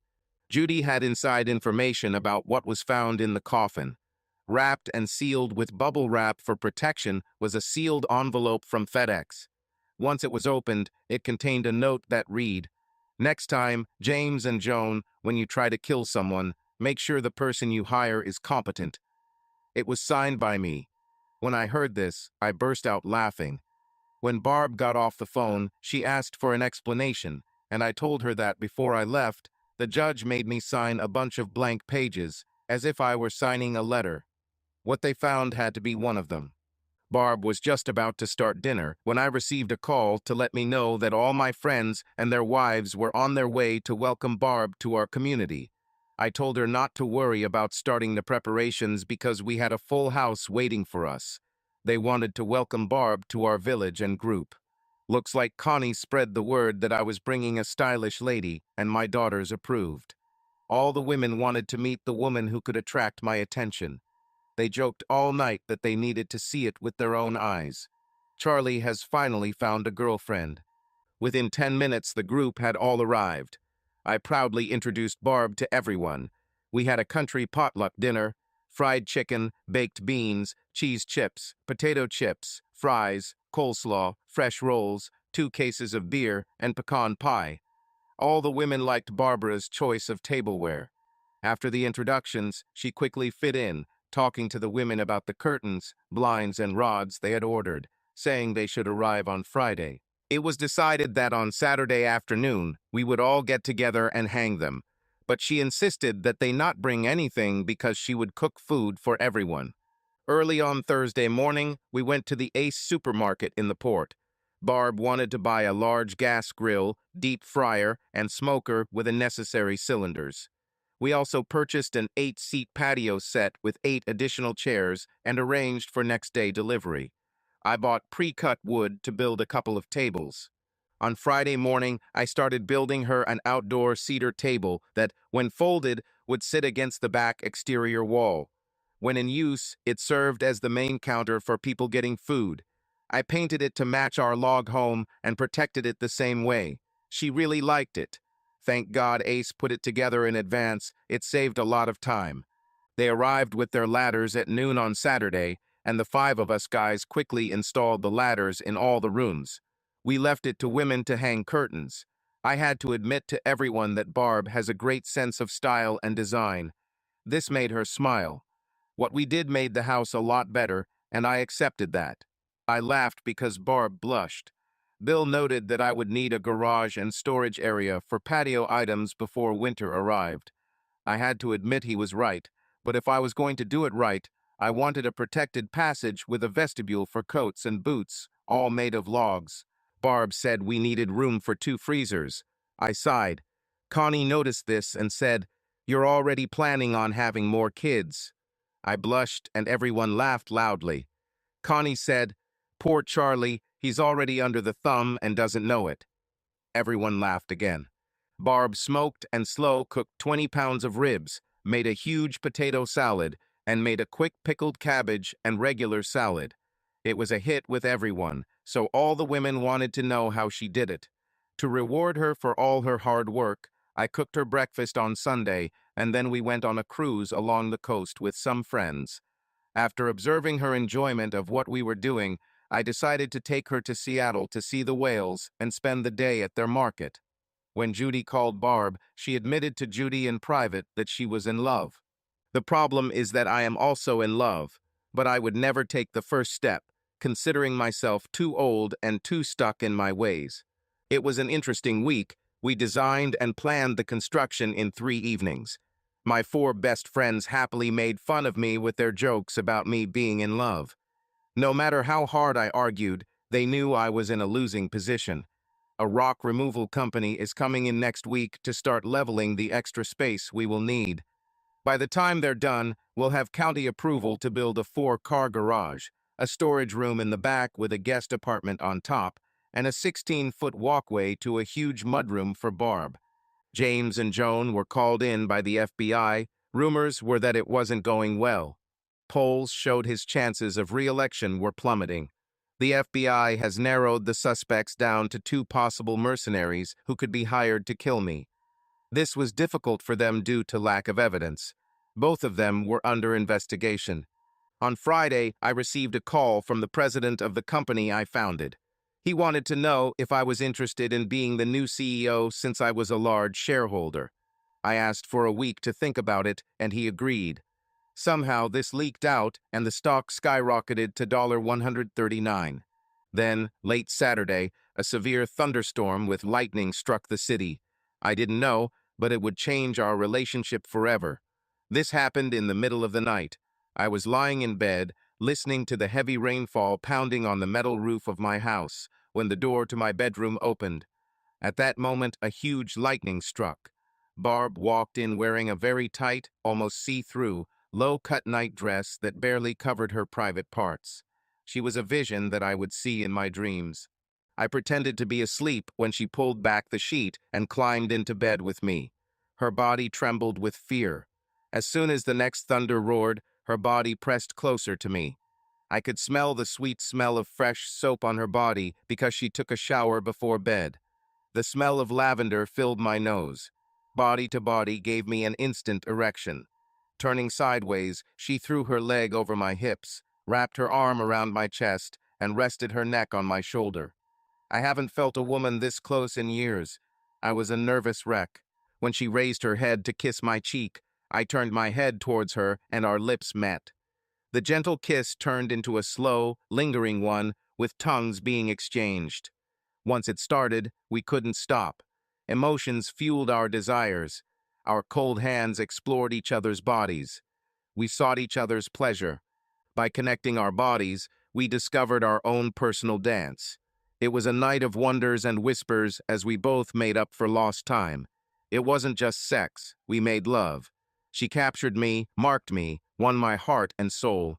Judy had inside information about what was found in the coffin. Wrapped and sealed with bubble wrap for protection was a sealed envelope from FedEx. Once it was opened, it contained a note that read, "Next time, James and Joan, when you try to kill someone, make sure the person you hire is competent." It was signed by me. When I heard this, I burst out laughing. When Barb got off the phone, she asked for an explanation, and I told her that before I left, the judge made me sign a bunch of blank pages, as if I were signing a letter. What they found had to be one of them. Barb was just about to start dinner when I received a call to let me know that all my friends and their wives were on their way to welcome Barb to our community. I told her not to worry about starting the preparations because we had a full house waiting for us. They wanted to welcome Barb to our village and group. Looks like Connie spread the word that I was bringing a stylish lady, and my daughters approved. All the women wanted to meet the woman who could attract my attention. They joked all night that they needed to see it with their own eyes. Charlie has finally found a girlfriend. Within 10 minutes, the group had all arrived. I proudly introduced Barb to everyone. We had a country potluck dinner: fried chicken, baked beans, cheese chips, potato chips, fries, coleslaw, fresh rolls, 2 cases of beer, and pecan pie. All the women liked Barbara's choice of tableware. After the introductions, she quickly fit in, talking to the women about the curtains, blinds, and rods they had ordered, saying they should arrive on Friday. It was decided that on Saturday afternoon, we would all get together and hang them, but she insisted that they not bring anything because she would cook food for everyone. Early on Thursday morning, we went to the Ace supermarket in the port. Barb wanted to buy a large gas grill, deep fryer, and smoker with the necessary cylinders. We also purchased an 8-seat patio set with 8 additional chairs and arranged for next-day delivery. I bought pre-cut wood to build a couple of tables. On Friday morning, I started building her an outdoor cedar table that, when folded, would sit against the back exterior wall. When in use, it served as the main counter for people getting food. I painted it to match our log home and protected it the same way. She really liked it. Thank God Ace put it together in advance. It saved a lot of time. They arrived with their ladders at noon on Saturday, and the 5 of us guys quickly installed the ladders in all the rooms. We left it to women to hang curtains. I had to admit to everyone that Barb has a great sense of style and design. This made her smile. What we did made the house a lot better, and I accepted that. I laughed because Barb blushed. Bill noted that I would need a garage and storage area for patio items before winter arrived. I had to admit he was right, but if I was going to do it right, I wanted a protected passage with a vestibule for coats and boots, all made of logs. Barb said we needed room for 2 freezers. I sighed. Connie noticed this and said, "You're already planning on having more kids." I blushed and everyone laughed loudly. Connie said, "Poor Charlie, he's already under the thumb and doesn't know it." Everyone laughed again. Barb smoked and slow-cooked 20 pounds of ribs, made a huge potato salad, and made a quick pickled cabbage and regular salad. It was a hit with everyone, so all the women wanted to know how she did it. To reward her for all her hard work, I cooked her breakfast on Sunday, and then we went on a cruise along the coast with some friends. After observing her enjoyment of what we were doing, I decided to take her to Seattle to see the whales and spend the day at their market. When Judy called Barb, she admitted to Judy in private that she was in love. The problem is that I am also in love, but I would never take the first step, considering myself too old and too stuck in my ways. It was an interesting week. We designed and planned the construction in 3 evenings. My 4 best friends happily made fun of me with their jokes about me being in love. No matter how hard I argued, they knew I was in a losing position. A rock removal company is coming in next week to start leveling the extra space we will need. By the time they're done, we'll have county approval to build a 4-car garage, a storage room in the back with a guest apartment on top, and a 16-foot walkway to a huge mudroom for Barb. James and Joan were called in by the FBI. Rumors were that it wasn't going well. Polls showed his chances of re-election were plummeting. The FBI has narrowed the suspects down to 2 possible mercenaries who could be hired to kill me. This was difficult for them due to lack of evidence. Both of them were under investigation. On Friday, I received a call from the president of the company I founded. He wanted to know if I was interested in being the new CEO since I was a large shareholder. I asked for a week to think about it, and he agreed. Somehow, this leaked out, and the stock skyrocketed to $139. Then, late Saturday, a severe thunderstorm with lightning struck the city. I didn't know, but it would change our relationship forever. This happened in the middle of the night. I was lying in bed, listening to the heavy rainfall pounding on the metal roof of my house, when the door to my bedroom opened. At that moment, a huge lightning struck. Barb walked in wearing a very tight, almost see-through, low-cut night dress that barely covered her private parts. She was a vision that I would see in my dreams. I pretended to be asleep when she pulled back the sheet and climbed into bed with me. Her body trembled with fear. As soon as the next thunder roared, her body pressed closer to me. I could smell the sweet smell of fresh soap on her body because she took a shower before bed. The smell of lavender filled my nose. Body to body gave me an instant erection. Turning sideways, she threw her leg over my hips, wrapped her arm around my chest, and rested her neck on my shoulder. I haven't felt a woman this close in years. I was a nervous wreck. When she raised her head to kiss my cheek, I turned my head towards her and our lips met. The gentle kiss turned into a slow, lingering one, with tongues being exchanged. Once it started, we couldn't stop. Emotions fueled our desires. Our cold hands explored each other's bodies. We sought each other's pleasure. By connecting our bodies, we discovered our own personal dance. It was a night of wonders and whispers as we both made up for lost time. It wasn't just sex, we made love. She captured me, marked me, won my heart and soul.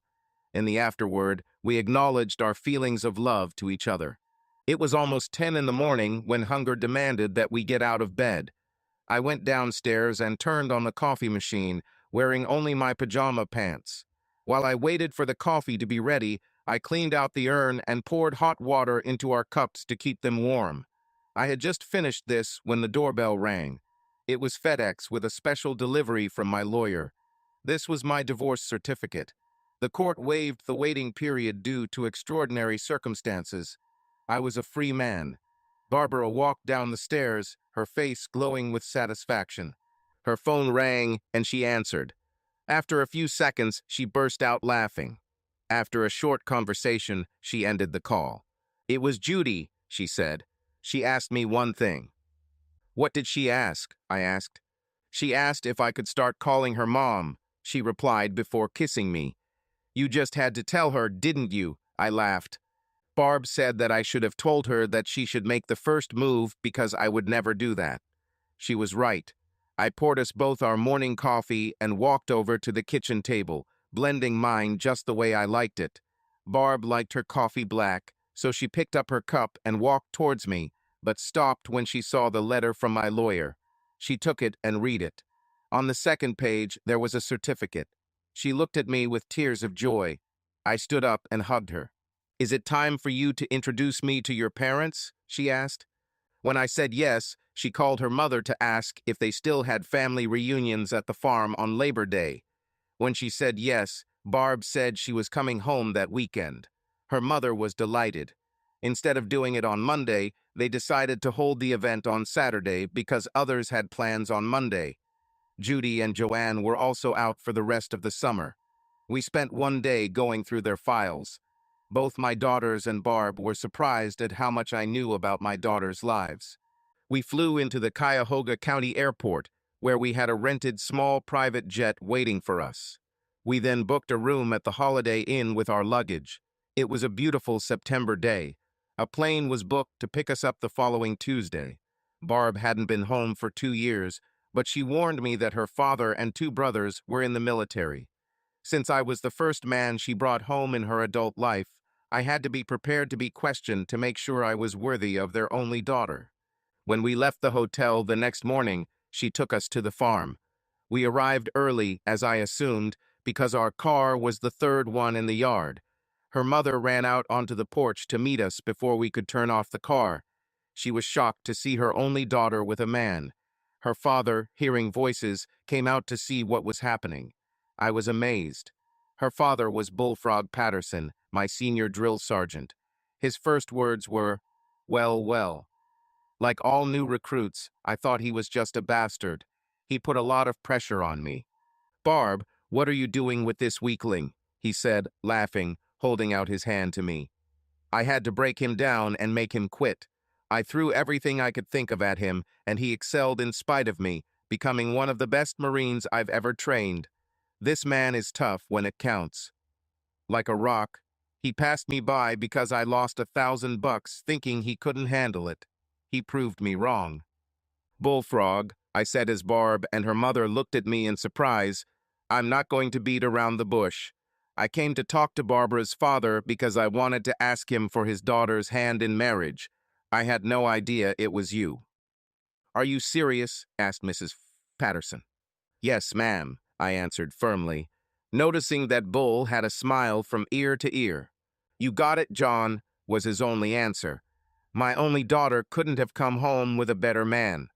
In the afterward, we acknowledged our feelings of love to each other. It was almost 10 in the morning when hunger demanded that we get out of bed. I went downstairs and turned on the coffee machine, wearing only my pajama pants. While I waited for the coffee to be ready, I cleaned out the urn and poured hot water into our cups to keep them warm. I had just finished this when the doorbell rang. It was FedEx with a special delivery from my lawyer. This was my divorce certificate. The court waived the waiting period due to extraordinary circumstances. I was a free man. Barbara walked down the stairs, her face glowing with satisfaction. Her phone rang, and she answered. After a few seconds, she burst out laughing. After a short conversation, she ended the call. "It was Judy," she said. "She asked me one thing." "What did she ask?" I asked. "She asked if I could start calling her mom," she replied before kissing me. "You just had to tell her, didn't you?" I laughed. Barb said that I should have told her that she should make the first move because I would never do that. She was right. I poured us both our morning coffee and walked over to the kitchen table, blending mine just the way I liked it. Barb liked her coffee black, so she picked up her cup and walked towards me, but stopped when she saw the letter from my lawyer. She took it and read it. On the second page, there was a certificate. She looked at me with tears of joy. I stood up and hugged her. "Is it time for you to introduce me to your parents?" she asked. When I said yes, she called her mother to ask if they still had family reunions at the farm on Labor Day. When she said yes, Barb said she was coming home that weekend. Her mother was delighted. Instead of doing it on Monday, they decided to hold the event on Saturday because others had plans on Monday. Judy and Joanne were also out for the rest of the summer. We spent one day going through their files. Both my daughters and Barb were surprised at how much I knew about my daughters' lives. We flew into the Cuyahoga County Airport, where we had a rented small private jet waiting for us. We then booked a room at the Holiday Inn with our luggage. It was a beautiful September day. A plane was booked to pick us up the following Tuesday. Barb hadn't been home for 2 years, but she warned me that her father and two brothers were in the military. Since I was the first man she brought home in her adult life, I had to be prepared to be questioned to make sure I was worthy of their only daughter. When we left the hotel the next morning, she took us to the farm. We arrived early, as I assumed, because our car was the third one in the yard. Her mother ran out onto the porch to meet us before we could turn off the car. She was shocked to see her only daughter with a man. Her father, hearing voices, came out to see what was happening. I was amazed. Her father was Bullfrog Patterson, my senior drill sergeant. His first words were, "Well, well." Like all new recruits, I thought he was just a bastard. He put a lot of pressure on me. "Barb, what are you doing with this weakling?" he said, laughing, holding out his hand to me. I had to break him down and make him quit. I threw everything I could think of at him, and he excelled in spite of me, becoming one of the best Marines I've ever trained. This man is tough when it counts. Like a rock, he passed me by because I lost $1,000 thinking he couldn't handle it. He proved me wrong. "Bullfrog, I said as Barb and her mother looked at me in surprise. I'm not going to beat around the bush. I came to talk to Barbara's father because I wanted to ask him for his daughter's hand in marriage. I had no idea it was you. Are you serious? Asked Mrs. Patterson. Yes, ma'am, I answered firmly, noticing that Bull had a smile from ear to ear. You got it, John, was his only answer. My only daughter couldn't have come home with a better man.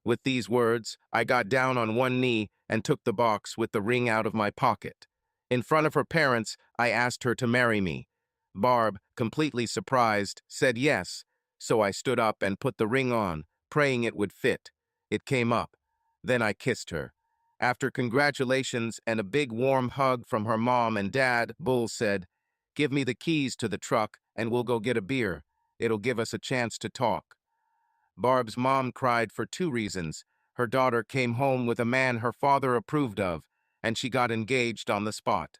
With these words, I got down on one knee and took the box with the ring out of my pocket. In front of her parents, I asked her to marry me. Barb, completely surprised, said yes, so I stood up and put the ring on, praying it would fit. It came up. Then I kissed her. After congratulations and a big warm hug from her mom and dad, Bull said, "Give me the keys to the truck and we'll go get a beer. It'll give us a chance to talk." Barb's mom cried for two reasons. Her daughter came home with a man her father approved of, and she got engaged on the spot.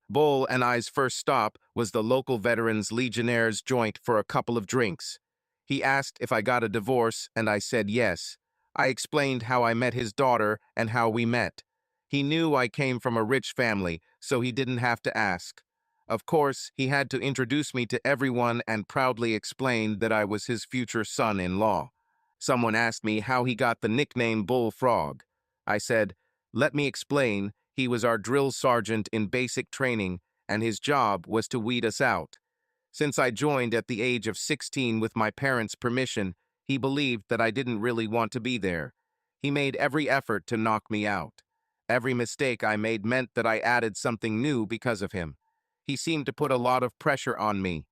Bull and I's first stop was the local Veterans Legionnaires joint for a couple of drinks. He asked if I got a divorce, and I said yes. I explained how I met his daughter and how we met. He knew I came from a rich family, so he didn't have to ask. Of course, he had to introduce me to everyone and proudly explained that I was his future son-in-law. Someone asked me how he got the nickname Bullfrog. I said, "Let me explain. He was our drill sergeant in basic training, and his job was to weed us out. Since I joined at the age of 16 with my parents' permission, he believed that I didn't really want to be there. He made every effort to knock me out. Every mistake I made meant that I added something new because of him. He seemed to put a lot of pressure on me.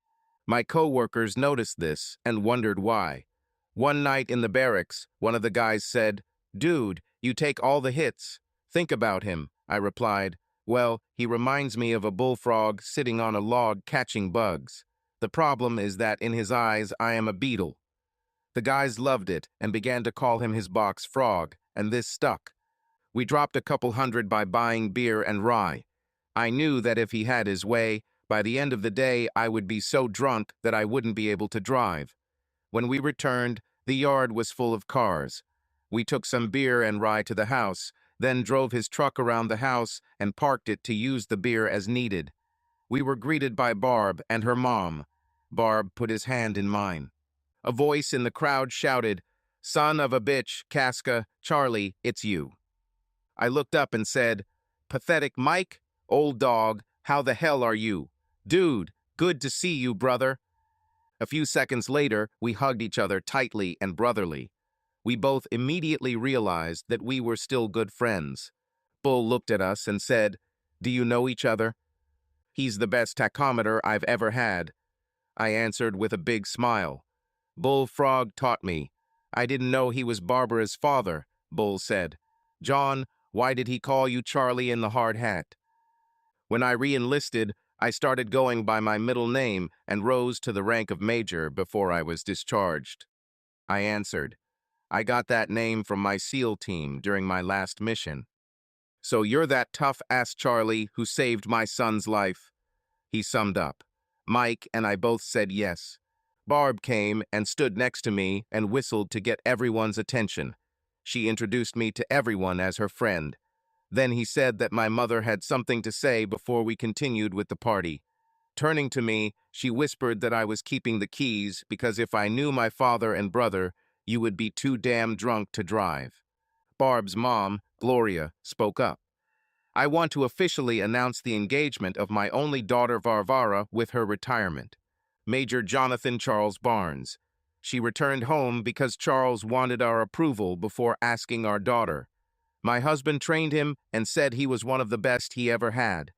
My co-workers noticed this and wondered why. One night in the barracks, one of the guys said, 'Dude, you take all the hits. Think about him,' I replied. 'Well, he reminds me of a bullfrog sitting on a log catching bugs. The problem is that in his eyes I am a beetle.' The guys loved it and began to call him his box frog, and this stuck. We dropped a couple hundred by buying beer and rye. I knew that if he had his way, by the end of the day I would be so drunk that I wouldn't be able to drive. When we returned, the yard was full of cars. We took some beer and rye to the house, then drove his truck around the house and parked it to use the beer as needed. We were greeted by Barb and her mom. Barb put his hand in mine. A voice in the crowd shouted, "Son of a bitch, Casca, Charlie, it's you." I looked up and said, "Pathetic Mike? Old dog, how the hell are you? Dude, good to see you, brother." A few seconds later, we hugged each other tightly and brotherly. We both immediately realized that we were still good friends. Bull looked at us and said, "Do you know each other?" "He's the best tachometer I've ever had," I answered with a big smile. "Bullfrog taught me. I didn't know he was Barbara's father," Bull said. "John, why did he call you Charlie in the hard hat?" When I re-enlisted, I started going by my middle name and rose to the rank of major before I was discharged. I answered, "I got that name from my SEAL team during my last mission." "So you're that tough-ass Charlie who saved my son's life?" He summed up. Mike and I both said yes. Barb came and stood next to me and whistled to get everyone's attention. She introduced me to everyone as her friend. Then he said that my mother had something to say before we continued with the party. Turning to me, she whispered that I was keeping the keys because if I knew my father and brother, you would be too damn drunk to drive. Barb's mom, Gloria, spoke up. "I want to officially announce the engagement of my only daughter Varvara with her retirement. Major Jonathan Charles Barnes. She returned home because Charles wanted our approval before asking our daughter. My husband trained him and said he was one of the best he ever had.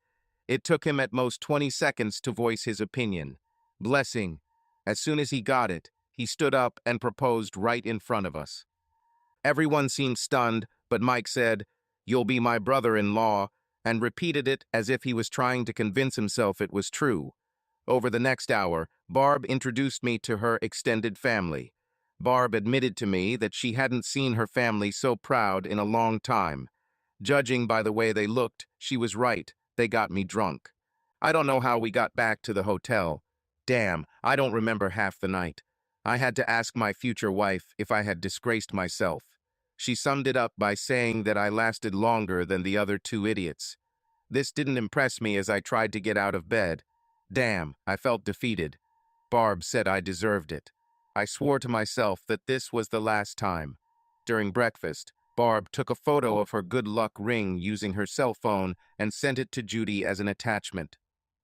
It took him at most 20 seconds to voice his opinion. Blessing. As soon as he got it, he stood up and proposed right in front of us. Everyone seemed stunned, but Mike said, 'You'll be my brother-in-law,' and repeated it as if he was trying to convince himself it was true. Over the next hour, Barb introduced me to her extended family. Barb admitted to me that she hadn't seen her family so proud in a long time. Judging by the way they looked, she was right. They got me drunk. I don't know how we got back to the hotel. Damn, I don't remember half the night. I had to ask my future wife if I had disgraced myself. She summed it up by saying that I lasted longer than the other two idiots. This didn't impress me as I tried to get out of bed. Damn, I felt defeated. Barb said I deserved it. I swore to myself that this was the last time. During breakfast, Barb took a photo of her good luck ring using her cell phone and sent it to Judy as an attachment.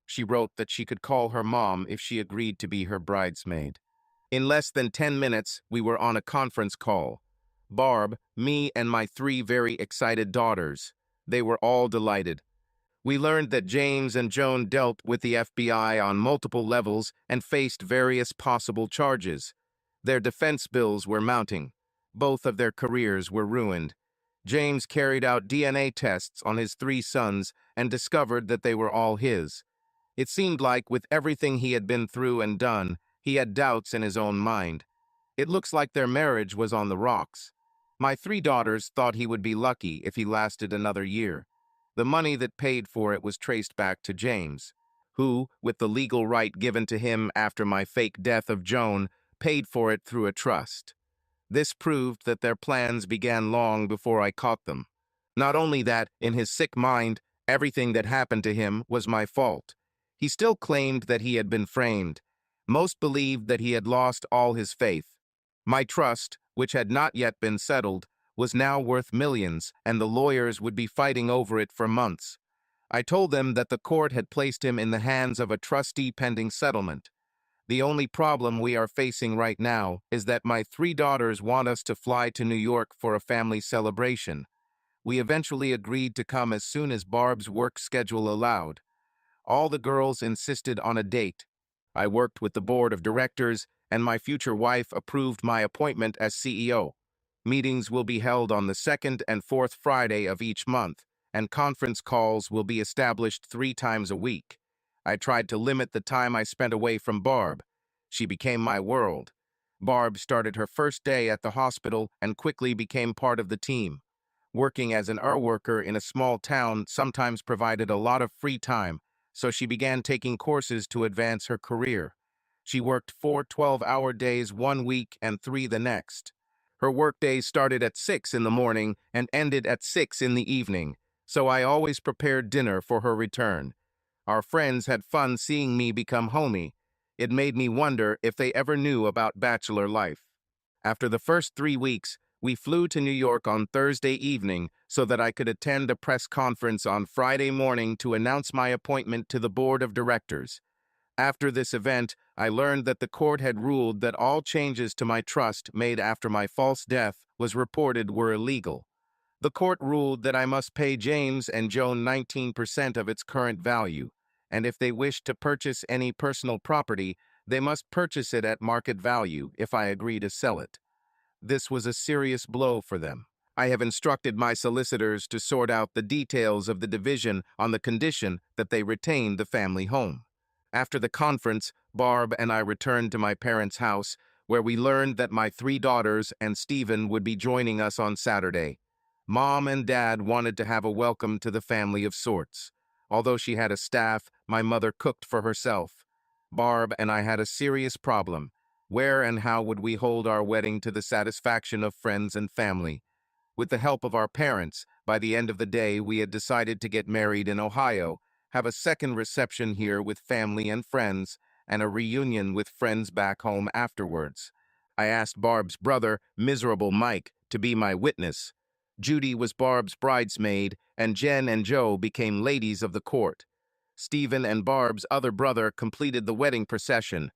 She wrote that she could call her mom if she agreed to be her bridesmaid. In less than 10 minutes, we were on a conference call. Barb, me, and my three very excited daughters. They were all delighted. We learned that James and Joan dealt with the FBI on multiple levels and faced various possible charges. Their defense bills were mounting. Both of their careers were ruined. James carried out DNA tests on his three sons and discovered that they were all his. It seemed like, with everything he had been through and done, he had doubts in his own mind. It looks like their marriage was on the rocks. My three daughters thought he would be lucky if he lasted another year. The money that paid for it was traced back to James, who, with the legal right given to him after my fake death of Joan, paid for it through a trust. This proved that their plans began long before I caught them. Not only that, in his sick mind, everything that happened to him was my fault. He still claimed that he had been framed. Most believed that he had lost all his faith. My trust, which had not yet been settled, was now worth millions, and the lawyers would be fighting over it for months. I told them that the court had placed him in the hands of a trustee pending settlement. The only problem we are facing right now is that my three daughters want us to fly to New York for a family celebration. We eventually agreed to come as soon as Barb's work schedule allowed. All the girls insisted on a date. I worked with the board of directors, and my future wife approved my appointment as CEO. Meetings will be held on the second and fourth Friday of each month, and conference calls will be established 3 times a week. I tried to limit the time I spent away from Barb. She became my world. Barb started her first day at the hospital and quickly became part of the team. Working as an art worker in a small town sometimes provided a lot of free time, so she began taking courses to advance her career. She worked 4 12-hour days one week and 3 the next. Her workdays started at 6 in the morning and ended at 6 in the evening, so I always prepared dinner for her return. Our friends had fun seeing me become homey. It made me wonder if they ever knew about bachelor life. After the first 3 weeks, we flew to New York on Thursday evening so that I could attend a press conference on Friday morning to announce my appointment to the board of directors. After this event, I learned that the court had ruled that all changes to my trust made after my false death was reported were illegal. The court ruled that I must pay James and Joan 19% of its current value, and if they wished to purchase any personal property, they must purchase it at market value if I agree to sell it. This was a serious blow for them. I have instructed my solicitors to sort out the details of the division on the condition that they retain the family home. After the conference, Barb and I returned to my parents' house, where we learned that my 3 daughters and Stephen would be joining us on Saturday. Mom and Dad wanted to have a welcome to the family of sorts. Although she had a staff, my mother cooked for herself. Barb and I had a serious problem. Where and how would we hold our wedding to the satisfaction of friends and family? With the help of our parents, by the end of the day, we had decided to get married in Ohio, have a second reception here with family and friends, and a reunion with friends back home afterwards. I asked Barb's brother, Miserable Mike, to be my witness. Judy was Barb's bridesmaid, and Jen and Joe became ladies of the court. Stephen and Barb's other brother completed the wedding procession.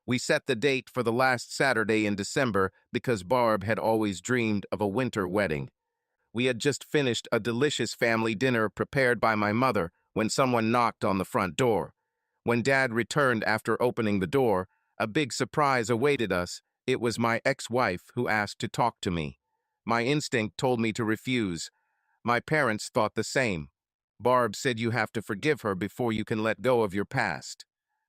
We set the date for the last Saturday in December because Barb had always dreamed of a winter wedding. We had just finished a delicious family dinner prepared by my mother when someone knocked on the front door. When Dad returned after opening the door, a big surprise awaited us. It was my ex-wife who asked to talk to me. My instinct told me to refuse. My parents thought the same. Barb said you have to forgive her before you can let go of your past.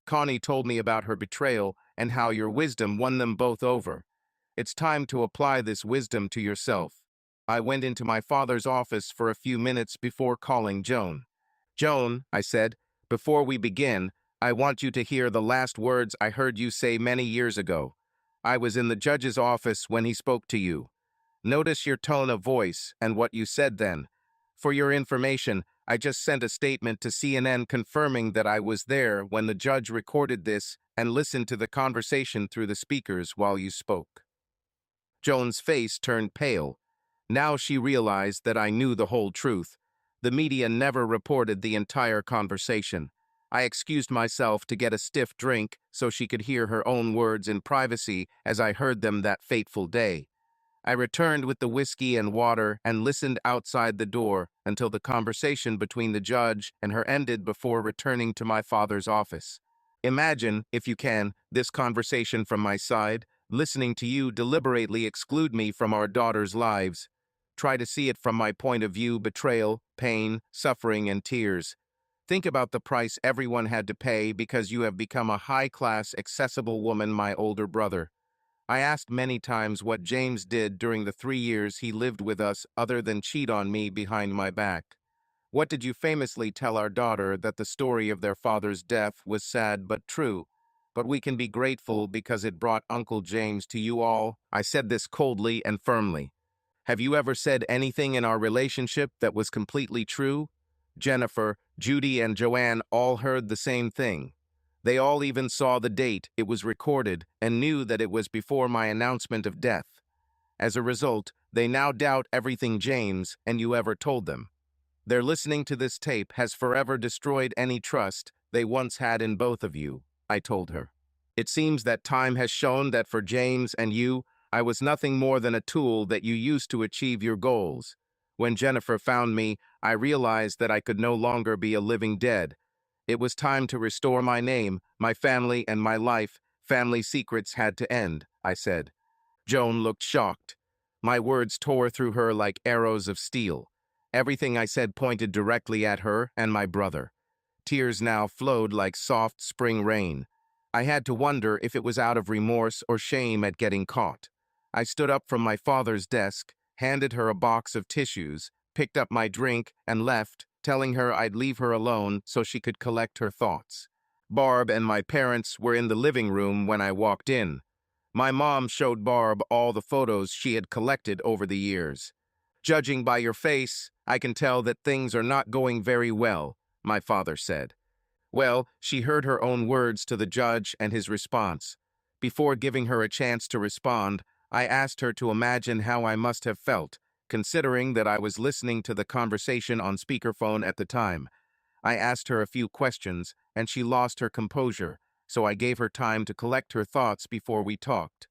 Connie told me about her betrayal and how your wisdom won them both over. It's time to apply this wisdom to yourself. I went into my father's office for a few minutes before calling Joan. Joan, I said, before we begin, I want you to hear the last words I heard you say many years ago. I was in the judge's office when he spoke to you. Notice your tone of voice and what you said then. For your information, I just sent a statement to CNN confirming that I was there when the judge recorded this and listened to the conversation through the speakers while you spoke. Joan's face turned pale. Now she realized that I knew the whole truth. The media never reported the entire conversation. I excused myself to get a stiff drink so she could hear her own words in privacy as I heard them that fateful day. I returned with the whiskey and water and listened outside the door until the conversation between the judge and her ended before returning to my father's office. Imagine, if you can, this conversation from my side, listening to you deliberately exclude me from our daughters' lives. Try to see it from my point of view: betrayal, pain, suffering, and tears. Think about the price everyone had to pay because you have become a high-class, accessible woman, my older brother. I asked many times what James did during the 3 years he lived with us other than cheat on me behind my back. What did you famously tell our daughter? That the story of their father's death was sad but true. But we can be grateful because it brought Uncle James to you all. I said this coldly and firmly. Have you ever said anything in our relationship that was completely true? Jennifer, Judy, and Joanne all heard the same thing. They all even saw the date it was recorded and knew that it was before my announcement of death. As a result, they now doubt everything James and you ever told them. Their listening to this tape has forever destroyed any trust they once had in both of you, I told her. It seems that time has shown that for James and you, I was nothing more than a tool that you used to achieve your goals. When Jennifer found me, I realized that I could no longer be a living dead. It was time to restore my name, my family, and my life. Family secrets had to end, I said. Joan looked shocked. My words tore through her like arrows of steel. Everything I said pointed directly at her and my brother. Tears now flowed like soft spring rain. I had to wonder if it was out of remorse or shame at getting caught. I stood up from my father's desk, handed her a box of tissues, picked up my drink, and left, telling her I'd leave her alone so she could collect her thoughts. Barb and my parents were in the living room when I walked in. My mom showed Barb all the photos she had collected over the years. Judging by your face, I can tell that things are not going very well, my father said. Well, she heard her own words to the judge and his response. Before giving her a chance to respond, I asked her to imagine how I must have felt, considering that I was listening to the conversation on speakerphone at the time. I asked her a few questions, and she lost her composure, so I gave her time to collect her thoughts before we talked.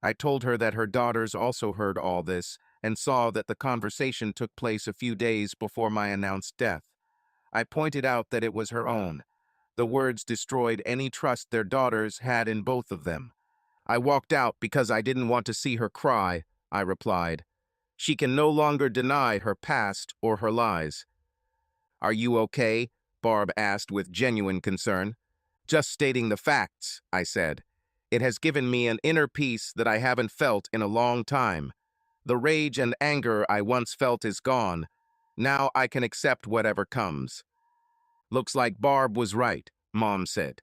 I told her that her daughters also heard all this and saw that the conversation took place a few days before my announced death. I pointed out that it was her own. The words destroyed any trust their daughters had in both of them. I walked out because I didn't want to see her cry, I replied. She can no longer deny her past or her lies. Are you okay? Barb asked with genuine concern. Just stating the facts, I said. It has given me an inner peace that I haven't felt in a long time. The rage and anger I once felt is gone. Now I can accept whatever comes. Looks like Barb was right, Mom said.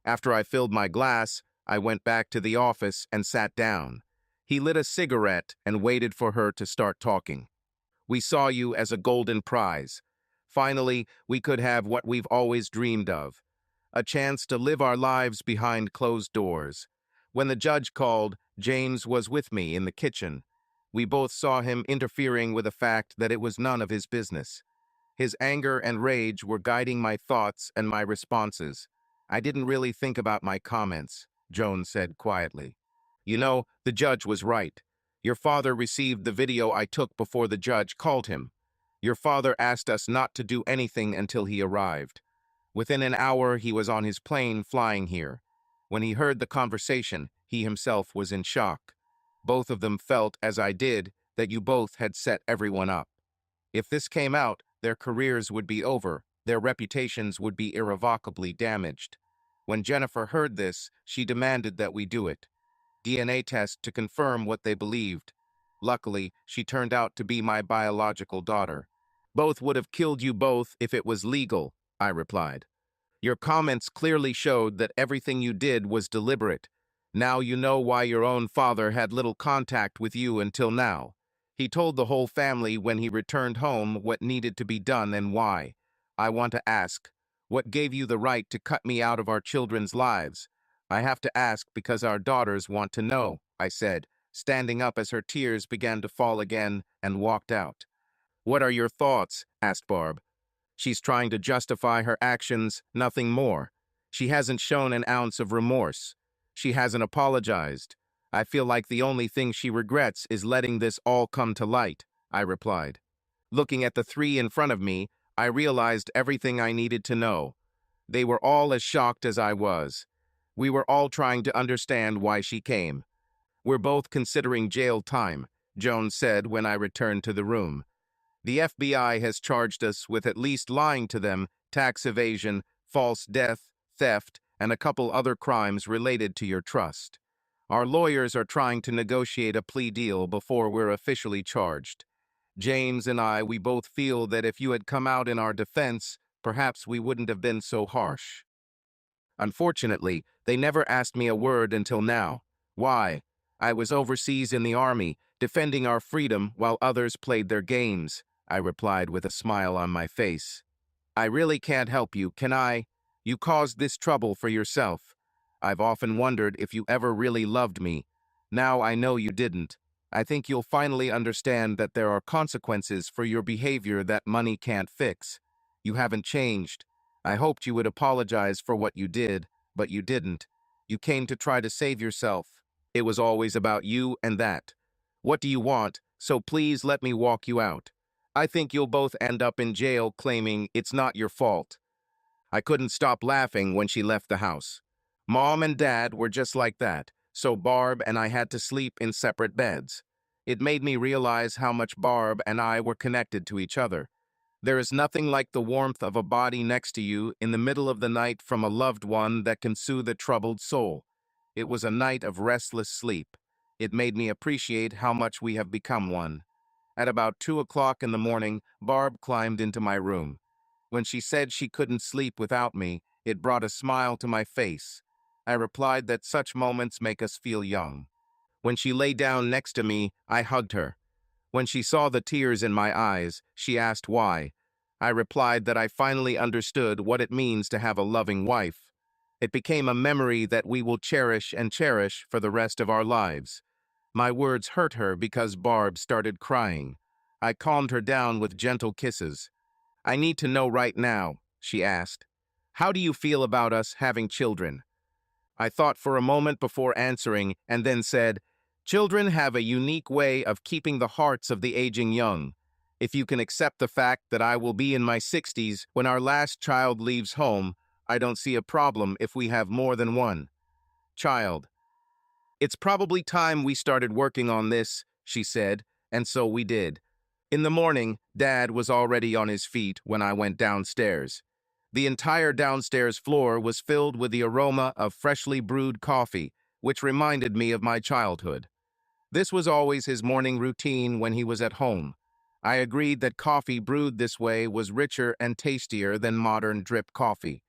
After I filled my glass, I went back to the office and sat down. He lit a cigarette and waited for her to start talking. We saw you as a golden prize. Finally, we could have what we've always dreamed of, a chance to live our lives behind closed doors. When the judge called, James was with me in the kitchen. We both saw him interfering with a fact that it was none of his business. His anger and rage were guiding my thoughts and my responses. I didn't really think about my comments, Joan said quietly. You know, the judge was right. Your father received the video I took before the judge called him. Your father asked us not to do anything until he arrived. Within an hour, he was on his plane flying here. When he heard the conversation, he himself was in shock. Both of them felt, as I did, that you both had set everyone up. If this came out, their careers would be over, their reputations would be irrevocably damaged. When Jennifer heard this, she demanded that we do it. DNA test to confirm what they believed. Luckily, she turned out to be my biological daughter. Both would have killed you both if it was legal, I replied. Your comments clearly showed that everything you did was deliberate. Now you know why your own father had little contact with you until now. He told the whole family when he returned home what needed to be done and why. I want to ask, what gave you the right to cut me out of our children's lives? I have to ask because our daughters want to know, I said, standing up as her tears began to fall again, and walked out. What are your thoughts? Asked Barb. She's trying to justify her actions, nothing more. She hasn't shown an ounce of remorse. She hasn't apologized. I feel like the only thing she regrets is letting this all come to light, I replied. Looking at the three in front of me, I realized everything I needed to know. They were all as shocked as I was. We were all trying to understand why she came. We're both considering jail time, Jones said when I returned to the room. The FBI has charged us with at least lying to them, tax evasion, false death, theft, and a couple other crimes related to your trust. Our lawyers are trying to negotiate a plea deal before we're officially charged. James and we both feel that if you had come out in our defense, perhaps we wouldn't have been so harsh. Unfortunately, they never asked me a word until now. Why? I was overseas in the army, defending our freedom while others played their games, I replied with a smile on my face. I really can't help you, can I? You caused this trouble for yourself. I've often wondered if you ever really loved me. Now I know you didn't. I think you'll finally understand that there are consequences for your behavior that money can't fix. You haven't changed. I hoped you would apologize for what you did, but you didn't. You came to try to save yourself. It was always about you and that. What do you want? So please let me walk you out. I think you'll both end up in jail claiming it's not your fault. I couldn't stop laughing when she left the house. Mom and Dad were just like that, so Barb and I had to sleep in separate beds. It made me realize how much Barb and I were connected to each other. There is nothing like the warmth of a body next to you in the middle of the night from a loved one that can soothe a troubled soul. It was a night of restless sleep. It made me appreciate how much we have become one. At about 2 o'clock in the morning, Barb climbed into my room. When she said she couldn't sleep without me, it brought a smile to my face. I replied that such moments make us feel young. When she lay down next to me, I hugged her. When she saw the tears in my eyes, she asked why. I replied that I finally understood what it means to have a loving wife. It became a memory that we will cherish and cherish for the rest of our lives. My words hurt her because Barb started crying. I calmed her down with gentle kisses. I need to know right now, she asked. How do you feel about us having children? I thought for a moment before answering and then said, children have a unique way of keeping the hearts of the aging young. If you can accept the fact that I will be in my 60s when our last child leaves home, I don't see a problem if we have more than one child. It's probably time we started working on this, she said, and so we did. In the morning, Dad was already on his feet when I went downstairs. The entire downstairs floor was filled with the aroma of freshly brewed coffee, which reminded me of my childhood. This was always his morning routine when he was at home. I agreed that coffee brewed this way was richer and tastier than modern drip coffee.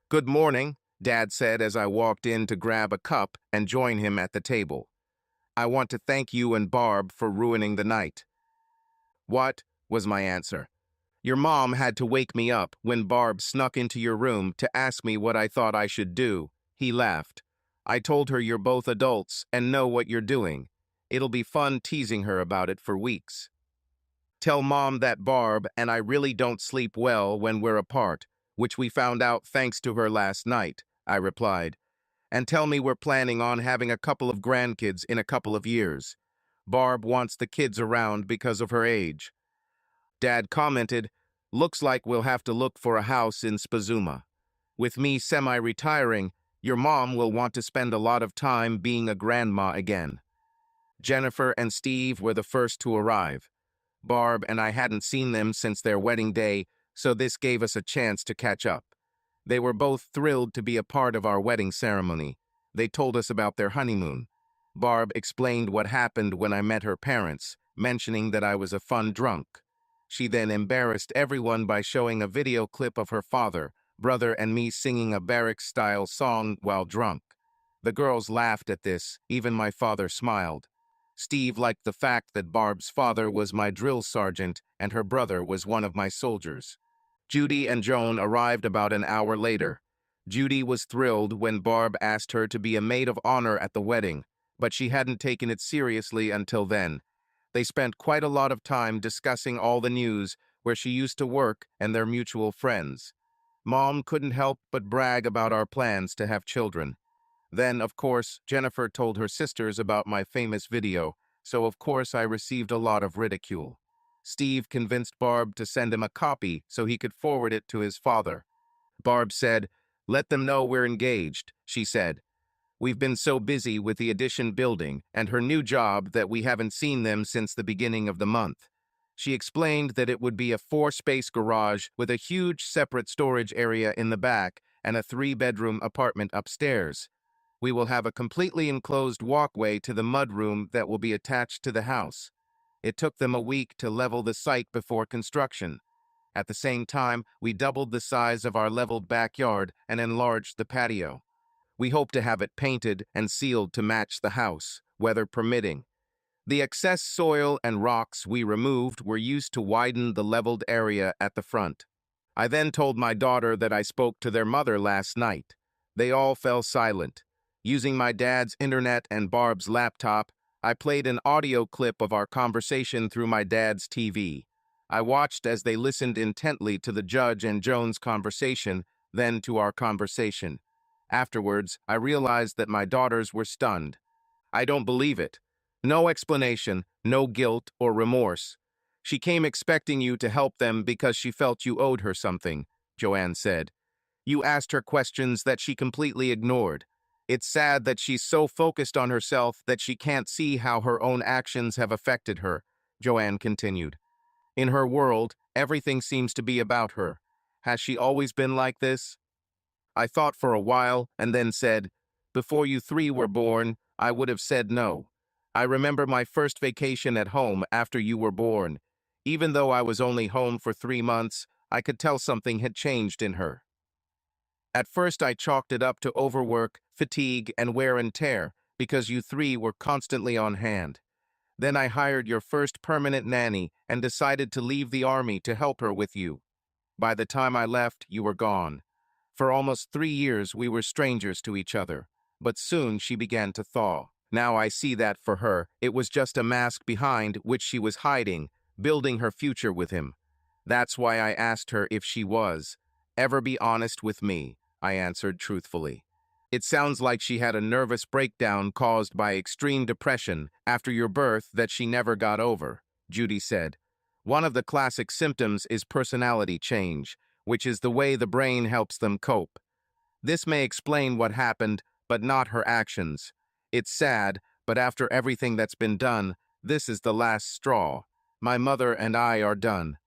Good morning, Dad said as I walked in to grab a cup and join him at the table. I want to thank you and Barb for ruining the night. What? Was my answer. Your mom had to wake me up when Barb snuck into your room to ask me what I thought I should do. He laughed. I told her you're both adults and know what you're doing. It'll be fun teasing her about it for weeks. Tell Mom that Barb and I really don't sleep well when we're apart, which we found out thanks to her last night, I replied. And tell me we're planning on having a couple of grandkids in a couple of years. Barb wants the kids around because of her age. Dad commented, looks like we'll have to look for a house in Spazuma. With me semi-retiring, your mom will want to spend a lot of time being a grandma again. Jennifer and Steve were the first to arrive. Barb and I hadn't seen them since their wedding day, so this gave us a chance to catch up. They were both thrilled to be a part of our wedding ceremony. They told us about their honeymoon. Barb explained what happened when I met her parents, mentioning that I was a fun drunk. She then embarrassed everyone by showing a video clip of her father, brother, and me singing a barrack-style song while drunk. The girls laughed at this, even my father smiled. Steve liked the fact that Barb's father was my drill sergeant and her brother was one of my soldiers. Judy and Joan arrived about an hour later. Judy was thrilled when Barb asked her to be a maid of honor at the wedding, but she hadn't taken it seriously until then. They spent quite a lot of time discussing all the news, where she used to work, and their mutual friends. Mom couldn't help but brag about our plans to have children. Then, of course, Jennifer told her sisters about my famous video, so of course I received a lot of ridicule. Steve convinced Barb to send him a copy so he could forward it to his father. Barb said, "Let them know we're engaged," she said. "We've been so busy with the addition building and her new job that we haven't seen them since the beginning of the month." She explained that it would be a 4-space garage with a huge separate storage area in the back and a 3-bedroom apartment upstairs. We will have a completely enclosed walkway to the mudroom that will be attached to the house. It took them a week to level the site before construction. At the same time, we doubled the size of our leveled backyard and enlarged the patio. We hope to have it painted and sealed to match the house, weather permitting. The excess soil and rocks we removed were used to widen the leveled area at the front. I then told my daughter that I spoke to their mother last night. They all fell silent. Using my dad's internet and Barb's laptop, I played an audio clip of our conversation through my dad's TV. I watched as they listened intently to the judge and Joan's conversation, then to our conversation. Afterwards, I realized that my daughters were stunned. "I don't believe it. No explanation, no guilt or remorse. She came expecting you to help them because she felt you owed her something," Joanne said. "You asked her questions that she completely ignored. It's sad that she's so focused on herself that she can't see how her own actions have affected her," Joanne continued. "In her world, everything seems to be about her. Has she always been like this?" I thought for a while and then said, "Before you 3 were born, I would have said no. I remember my first vacation at home after you were born. Even though I was only home for 3 months, I could tell something had changed in her. At first I chalked it up to overwork, fatigue, and wear and tear, because you 3 were constantly on hand. Then I hired your first permanent nanny and decided to leave the army to help her with you. By the time I left, you were gone. For almost 3 years we were strangers to each other, but soon she began to thaw. Now I see that for her, it was just a mask behind which she was hiding, building her future with him. That's why I asked her if she was. Ever be honest with me," I answered truthfully. "It sounds like she had a nervous breakdown caused by extreme depression after your birth that she never got over," Judy said. "One of the classic symptoms is personality change, which is the way the brain helps them cope. This may explain what happened, but not her actions. It's sad, but after everything that's been done, this is the last straw. My mother and I are done."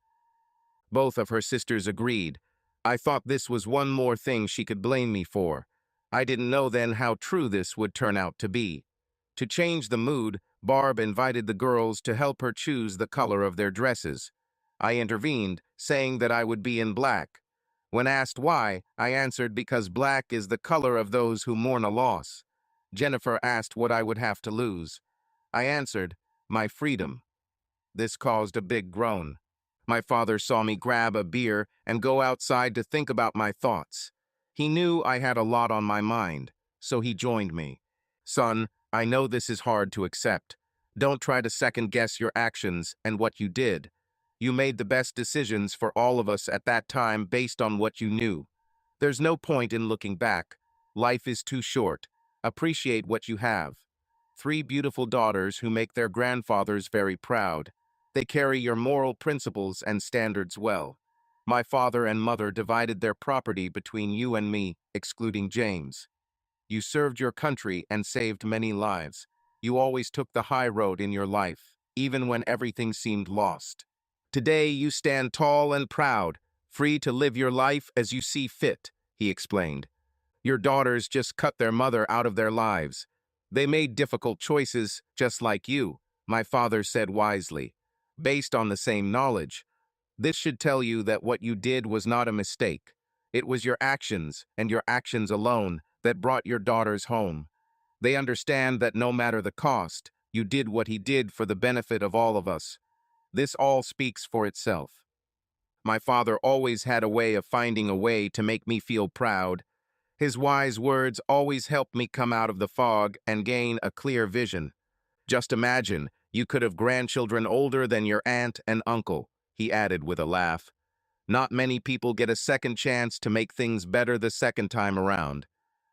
Both of her sisters agreed. I thought this was one more thing she could blame me for. I didn't know then how true this would turn out to be. To change the mood, Barb invited the girls to help her choose the color of their dresses. I intervened, saying that I would be in black. When asked why, I answered because black is the color of those who mourn a loss. Jennifer asked what I would have to lose. I answered, my freedom. This caused a big groan. My father saw me grab a beer and go outside to think about my thoughts. He knew I had a lot on my mind, so he joined me. "Son, I know this is hard to accept. Don't try to second-guess your actions and what you did. You made the best decisions for all of us at that time based on what you knew. There's no point in looking back. Life is too short. Appreciate what you have. 3 beautiful daughters who make their grandfathers very proud. They carry your moral principles and standards well. My father and mother divided their property between you and me, excluding James. You served your country and saved many lives. You always took the high road in your life, even when everything seemed lost. Today you stand tall and proud, free to live your life as you see fit," he explained. "Your daughters just cut their mother out of their lives. They made difficult choices, just like you," my father said wisely. "Based on the same knowledge. This should tell you that what you did was not a mistake. It was your actions, and your actions alone, that brought your daughters home. They understand that no matter the cost, You did what he did for the benefit of all of us. This all speaks for itself. My father always had a way of finding a way to make me feel proud. His wise words always helped me come out of the fog and gain a clear vision. Just imagine, you could have grandchildren older than your aunt and uncle, he added with a laugh. Not many people get a second chance to make things better the second time around.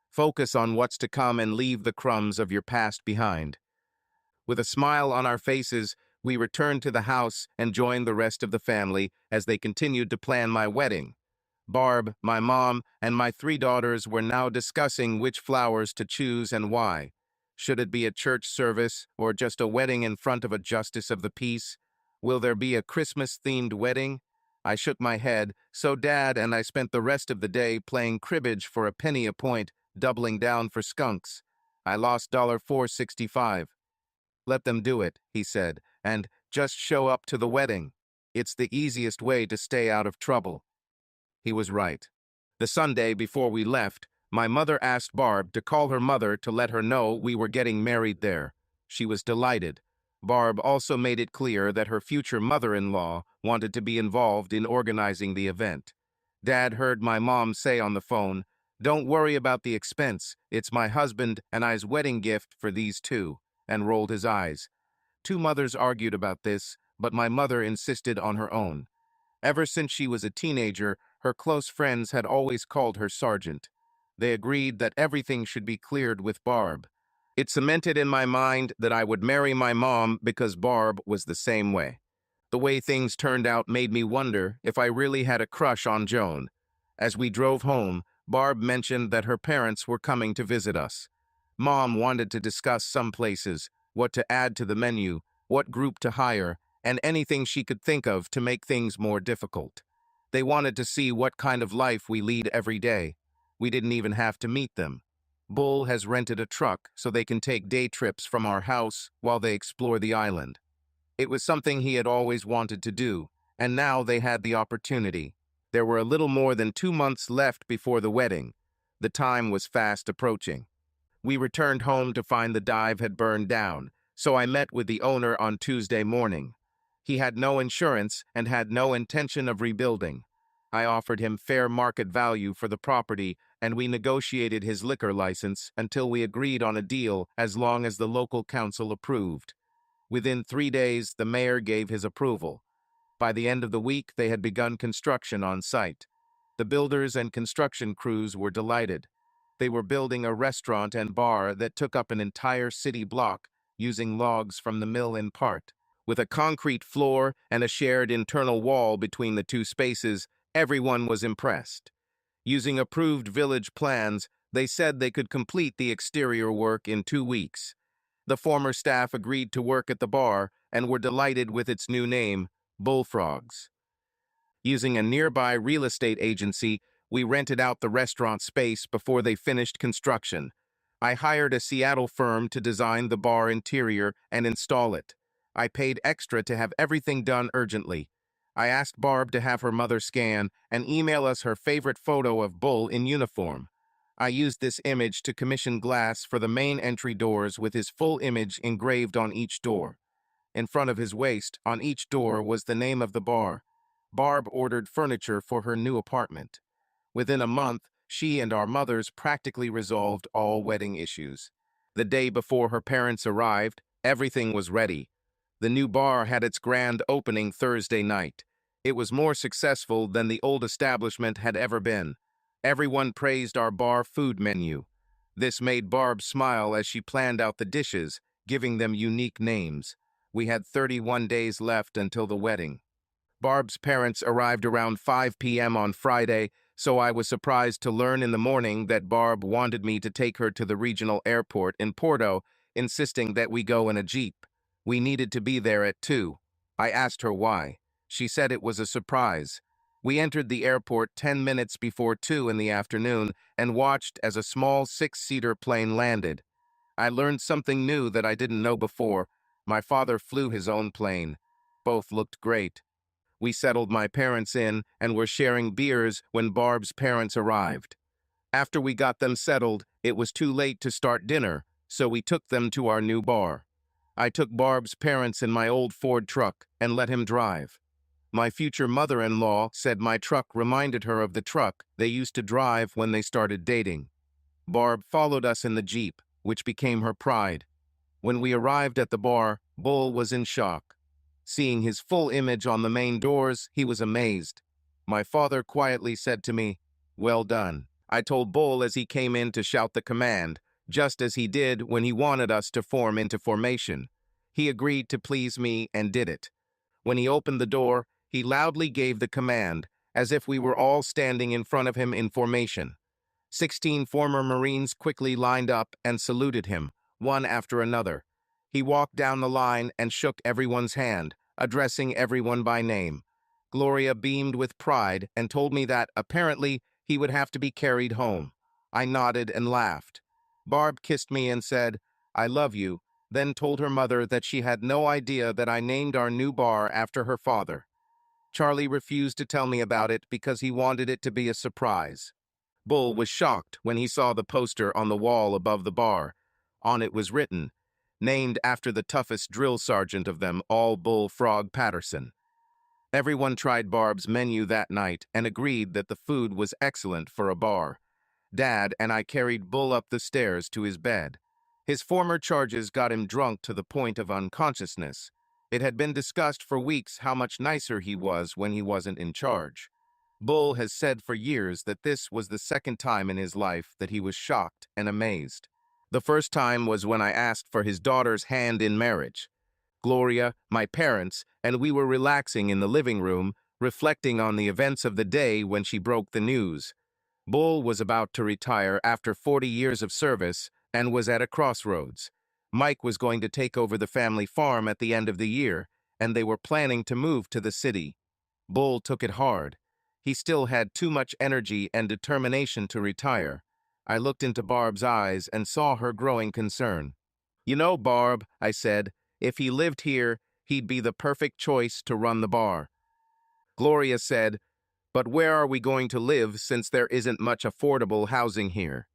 Focus on what's to come and leave the crumbs of your past behind. With a smile on our faces, we returned to the house and joined the rest of the family as they continued to plan my wedding. Barb, my mom, and my 3 daughters were now discussing which flowers to choose and why. Should it be a church service or just a wedding in front of a justice of the peace? Will there be a Christmas-themed wedding? I shook my head, so Dad and I spent the rest of the day playing cribbage for a penny a point, doubling down for skunks. I lost $4.65. Let them do it, he said, and just show up to the wedding. It's the easiest way to stay out of trouble. He was right. The Sunday before we left, my mother asked Barb to call her mother to let her know we were getting married there. She was delighted. Barb also made it clear that her future mother-in-law wanted to be involved in organizing the event. Dad heard my mom say on the phone, "Don't worry about the expense. It's my husband and I's wedding gift for these two," and rolled his eyes. 2 mothers argued about this, but my mother insisted on her own. Ever since she was a teenager, her close friends had always called her Sergeant. They agreed that everything should be cleared with Barb. It cemented in my mind that I would marry my mom because Barb was the same way. The way things turned out made me wonder if I really had a crush on Joan. As we drove home, Barb mentioned that her parents were coming to visit us. Mom wanted to discuss some places, what to add to the menu, what group to hire, and anything she could think of to make things more difficult. They wanted to see what kind of life we lead every day. We didn't even have to meet them. Bull has rented a truck so they can take day trips from our house while they explore the island. It was something he had always wanted to do, and now they had the opportunity. There were a little more than 2 months left before the wedding. The time was fast approaching. We returned home to find the dive had burned down, so I met with the owner on Tuesday morning. He had no insurance and had no intention of rebuilding. I offered him fair market value for the property, and we negotiated his liquor license until we agreed on a deal as long as the local council approved. Within 3 days, the mayor gave his approval. By the end of the week, they had begun construction on site. The builders and construction crews were delighted. They were building a restaurant and bar that took up an entire city block, using logs from the mill in part. With a concrete floor and a shared internal wall between the two spaces, everyone was impressed. Using approved village plans, they said they could complete the exterior work in 2 weeks. The former staff agreed to work at the bar and were delighted with its new name, Bullfrogs. Using a nearby real estate agency, we rented out the restaurant space before they finished construction. I hired a Seattle firm to design the bar interior and install it. I paid extra to have everything done urgently. I asked Barb to have her mother scan and email us her favorite photo of Bull in uniform. I used this image to commission glass for the main entry doors with his full image engraved on each door. In front of his waist, on each door, was the name of the bar. Barb ordered furniture for her new apartment. Within a month, she and our mothers practically resolved all wedding issues. The day before her parents arrived, everything was ready. The new bar had its grand opening Thursday night. It was more successful than the old establishment had ever been. Everyone praised our bar food menu. This made Barb smile as she planned out the dishes, giving them unique names. We had 31 days left until the wedding. Barb's parents arrived around 5 p.m. on Friday, so I was surprised to learn in the morning that Barb wanted me to take her to the regional airport in Porto, insisting that we go in a Jeep. We needed to be there at 2. I asked her why. She said it was a surprise. We entered the airport 10 minutes before 2 in the afternoon and watched as a small 6-seater plane landed. I learned something new that I didn't know before. My father flew his own plane. Both looked great. We settled my parents in and were sharing beers when Barb's parents arrived. After we got them settled, it was too late to start dinner, so we took them to our new bar. I took Barb's parents in my old Ford truck and let him drive. My future mother-in-law said my truck reminded her of the truck they used to drive when they started dating. Barb followed us in the Jeep, which became her pride. When we arrived at the bar, Bull was in shock. Seeing his full image on the main doors, he was amazed. My father quietly said to me, "Well done." I told Bull as he came in to shout the command, just as he did when he wanted us to form into formation. He agreed to please me and did it. When he opened the door, he loudly gave the command, as if we were all standing in front of him in formation. 16 former Marines quickly lined up and saluted him, one after another. He walked down the line and shook everyone's hand, addressing everyone by name. Gloria beamed with pride and told me that, apparently, he would have to be carried home. I nodded and laughed. Barb kissed me and said, "I love you," then told her mother that she had no idea that I named our new bar after her father. Charlie refused to tell me about it because he wanted it to be a surprise. Bull was shocked when he saw the poster on the wall above the bar. On it was written, "Named after the toughest drill sergeant of them all, Bull Frog Patterson." Everyone tried Barb's menu that night and agreed that the food was excellent for a bar. Dad and I carried Bull up the stairs to his bed. His former charges got him drunk to the point of unconsciousness. It had been discussed for weeks how much nicer he was when he wasn't in charge. Bull has said for years that this was the second time in his life that he was shocked and amazed. The first time was when I asked for his daughter's hand in marriage. Gloria, my parents, and we were relaxing in the living room, reflecting on the events of the day when she broke the news. Bull was about to retire after 40 years of service and was at a crossroads. Mike was going to take over the family farm at the end of the year, and they were planning to move to the city. Bull took it hard. He still had too much energy and determination to retire. I looked into Barb's eyes and saw her growing concern. "You know, Barb," I said, "if he lived here, he'd be the perfect choice to run the bar." Gloria said, "But where are we going to live since there isn't much affordable housing here?"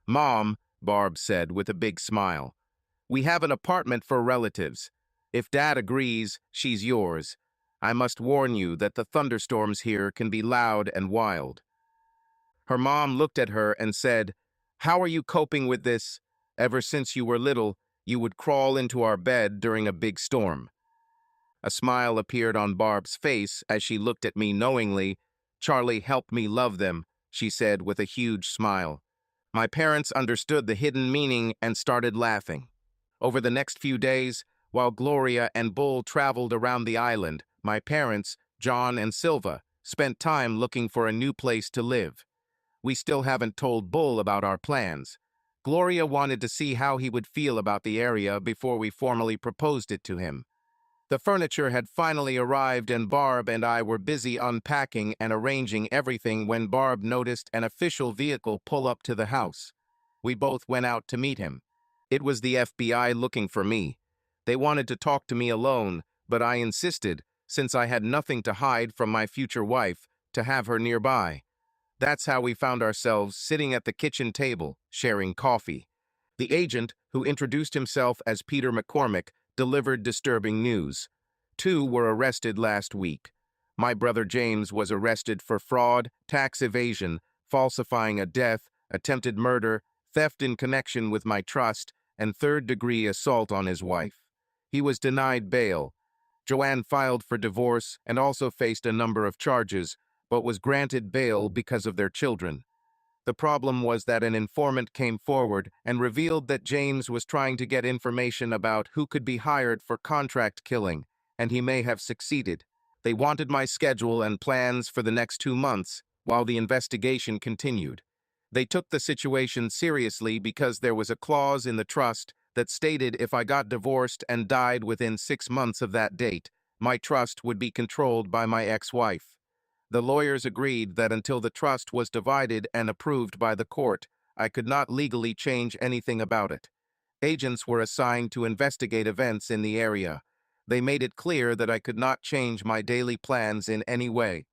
"Mom," Barb said with a big smile, "we have an apartment for relatives. If Dad agrees, she's yours. I must warn you that the thunderstorms here can be loud and wild." Her mom looked at her and said, "How are you coping with this? Ever since you were little, you would crawl into our bed during a big storm." A smile appeared on Barb's face as she looked at me knowingly. "Charlie helped me love them," she said with a huge smile. My parents understood the hidden meaning and started laughing. Over the next few days, while Gloria and Bull traveled around the island, my parents, John and Silva, spent time looking for a new place to live. We still haven't told Bull about our plans. Gloria wanted to see how he would feel about the area before we formally proposed it to him. The furniture had finally arrived and Barb and I were busy unpacking and arranging everything when Barb noticed an official vehicle pull up to the house. We both went out to meet him. It was the FBI looking for me. They wanted to talk to me alone, but I insisted, since I had nothing to hide from my future wife, to have her nearby. That's how we found ourselves sitting at the kitchen table, sharing coffee. The agent, who introduced himself as Peter McCormick, delivered disturbing news. 2 were arrested last week. My brother James was arrested for fraud, tax evasion, falsifying a death, attempted murder, theft in connection with my trust, and third-degree assault on his wife. He was denied bail. Joanne filed for divorce and also faced a number of charges, but was granted bail because of their children. The problem was that an informant came forward and revealed that James was trying to get information about who could be hired for contract killing, and he may have succeeded. They wanted my schedule and plans for the next 2 months while the investigation continued. They took the situation seriously because there was a clause in the trust that stated if I got divorced and died within 6 months of that date, my trust would be controlled by my ex-wife. The lawyers agreed that until the trust was divided and approved by the court, I could not legally change anything about it. Agents were assigned to investigate events in the area. They made it clear that I could not change my daily plans in any way.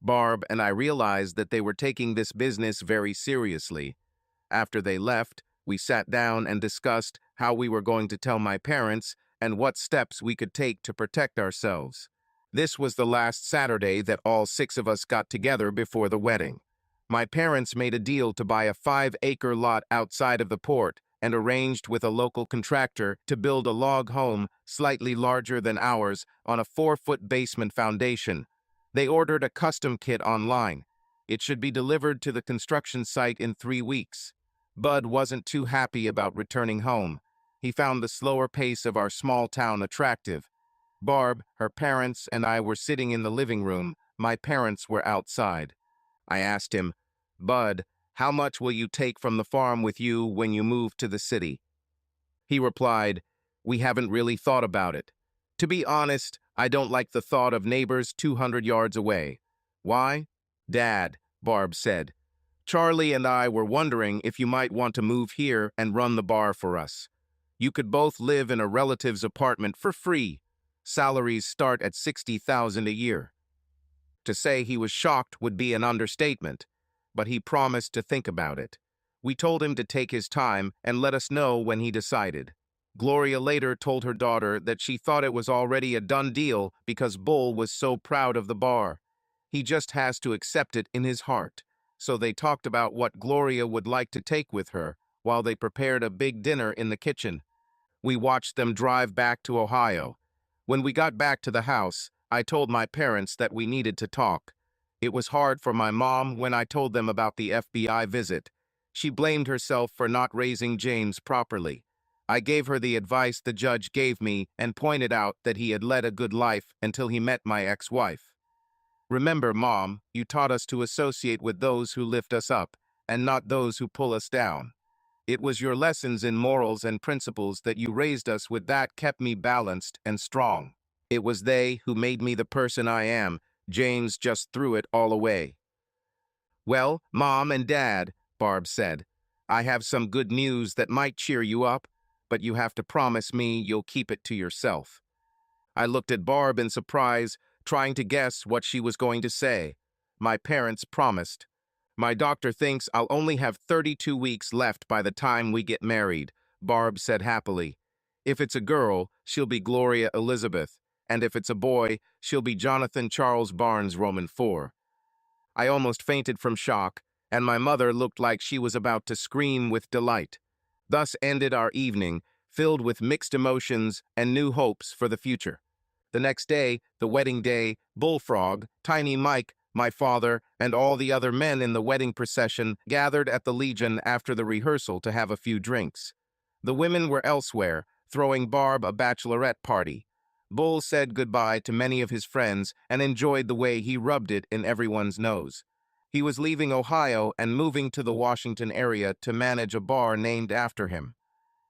Barb and I realized that they were taking this business very seriously. After they left, we sat down and discussed how we were going to tell my parents and what steps we could take to protect ourselves. This was the last Saturday that all 6 of us got together before the wedding. My parents made a deal to buy a 5-acre lot outside of the port and arranged with a local contractor to build a log home slightly larger than ours on a 4-foot basement foundation. They ordered a custom kit online. It should be delivered to the construction site in 3 weeks. Bud wasn't too happy about returning home. He found the slower pace of our small town attractive. Barb, her parents, and I were sitting in the living room. My parents were outside. I asked him, "Bud, how much will you take from the farm with you when you move to the city?" He replied, "We haven't really thought about it. To be honest, I don't like the thought of neighbors 200 yards away." "Why?" "Dad," Barb said, "Charlie and I were wondering if you might want to move here and run the bar for us. You could both live in a relative's apartment for free. Salaries start at $60,000 a year." To say he was shocked would be an understatement, but he promised to think about it. We told him to take his time and let us know when he decided. Gloria later told her daughter that she thought it was already a done deal because Bull was so proud of the bar. He just has to accept it in his heart. So they talked about what Gloria would like to take with her while they prepared a big dinner in the kitchen. We watched them drive back to Ohio. When we got back to the house, I told my parents that we needed to talk. It was hard for my mom when I told them about the FBI visit. She blamed herself for not raising James properly. I gave her the advice the judge gave me and pointed out that he had led a good life until he met my ex-wife. "Remember, Mom, you taught us to associate with those who lift us up and not those who pull us down. It was your lessons in morals and principles that you raised us with that kept me balanced and strong. It was they who made me the person I am." James just threw it all away. "Well, Mom and Dad," Barb said, "I have some good news that might cheer you up, but you have to promise me you'll keep it to yourself." I looked at Barb in surprise, trying to guess what she was going to say. My parents promised. "My doctor thinks I'll only have 32 weeks left by the time we get married," Barb said happily. "If it's a girl, she'll be Gloria Elizabeth, and if it's a boy, she'll be Jonathan Charles Barnes Roman IV." I almost fainted from shock, and my mother looked like she was about to scream with delight. Thus ended our evening, filled with mixed emotions and new hopes for the future. The next day, the wedding day, Bullfrog, Tiny Mike, my father, and all the other men in the wedding procession gathered at the Legion after the rehearsal to have a few drinks. The women were elsewhere, throwing Barb a bachelorette party. Bull said goodbye to many of his friends and enjoyed the way he rubbed it in everyone's nose. He was leaving Ohio and moving to the Washington area to manage a bar named after him.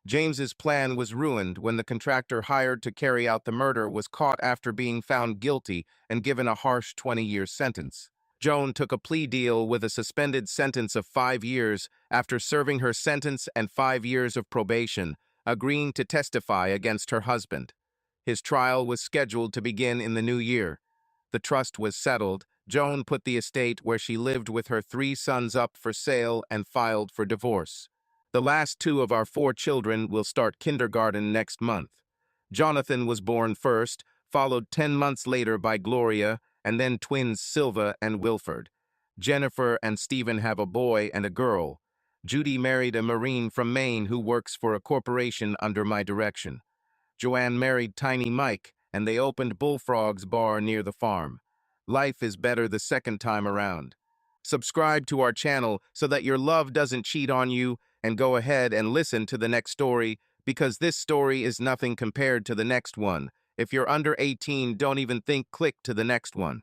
James's plan was ruined when the contractor hired to carry out the murder was caught after being found guilty and given a harsh 20-year sentence. Joan took a plea deal with a suspended sentence of 5 years after serving her sentence and 5 years of probation, agreeing to testify against her husband. His trial was scheduled to begin in the new year. The trust was settled. Joan put the estate where she lived with her 3 sons up for sale and filed for divorce. The last 2 of our 4 children will start kindergarten next month. Jonathan was born first, followed 10 months later by Gloria, and then twins Silva and Wilford. Jennifer and Stephen have a boy and a girl. Judy married a Marine from Maine who works for a corporation under my direction. Joanne married Tiny Mike, and they opened Bullfrog's bar near the farm. Life is better the second time around. Subscribe to our channel so that your love doesn't cheat on you, and go ahead and listen to the next story, because this story is nothing compared to the next one. If you're under 18, don't even think click to the next one.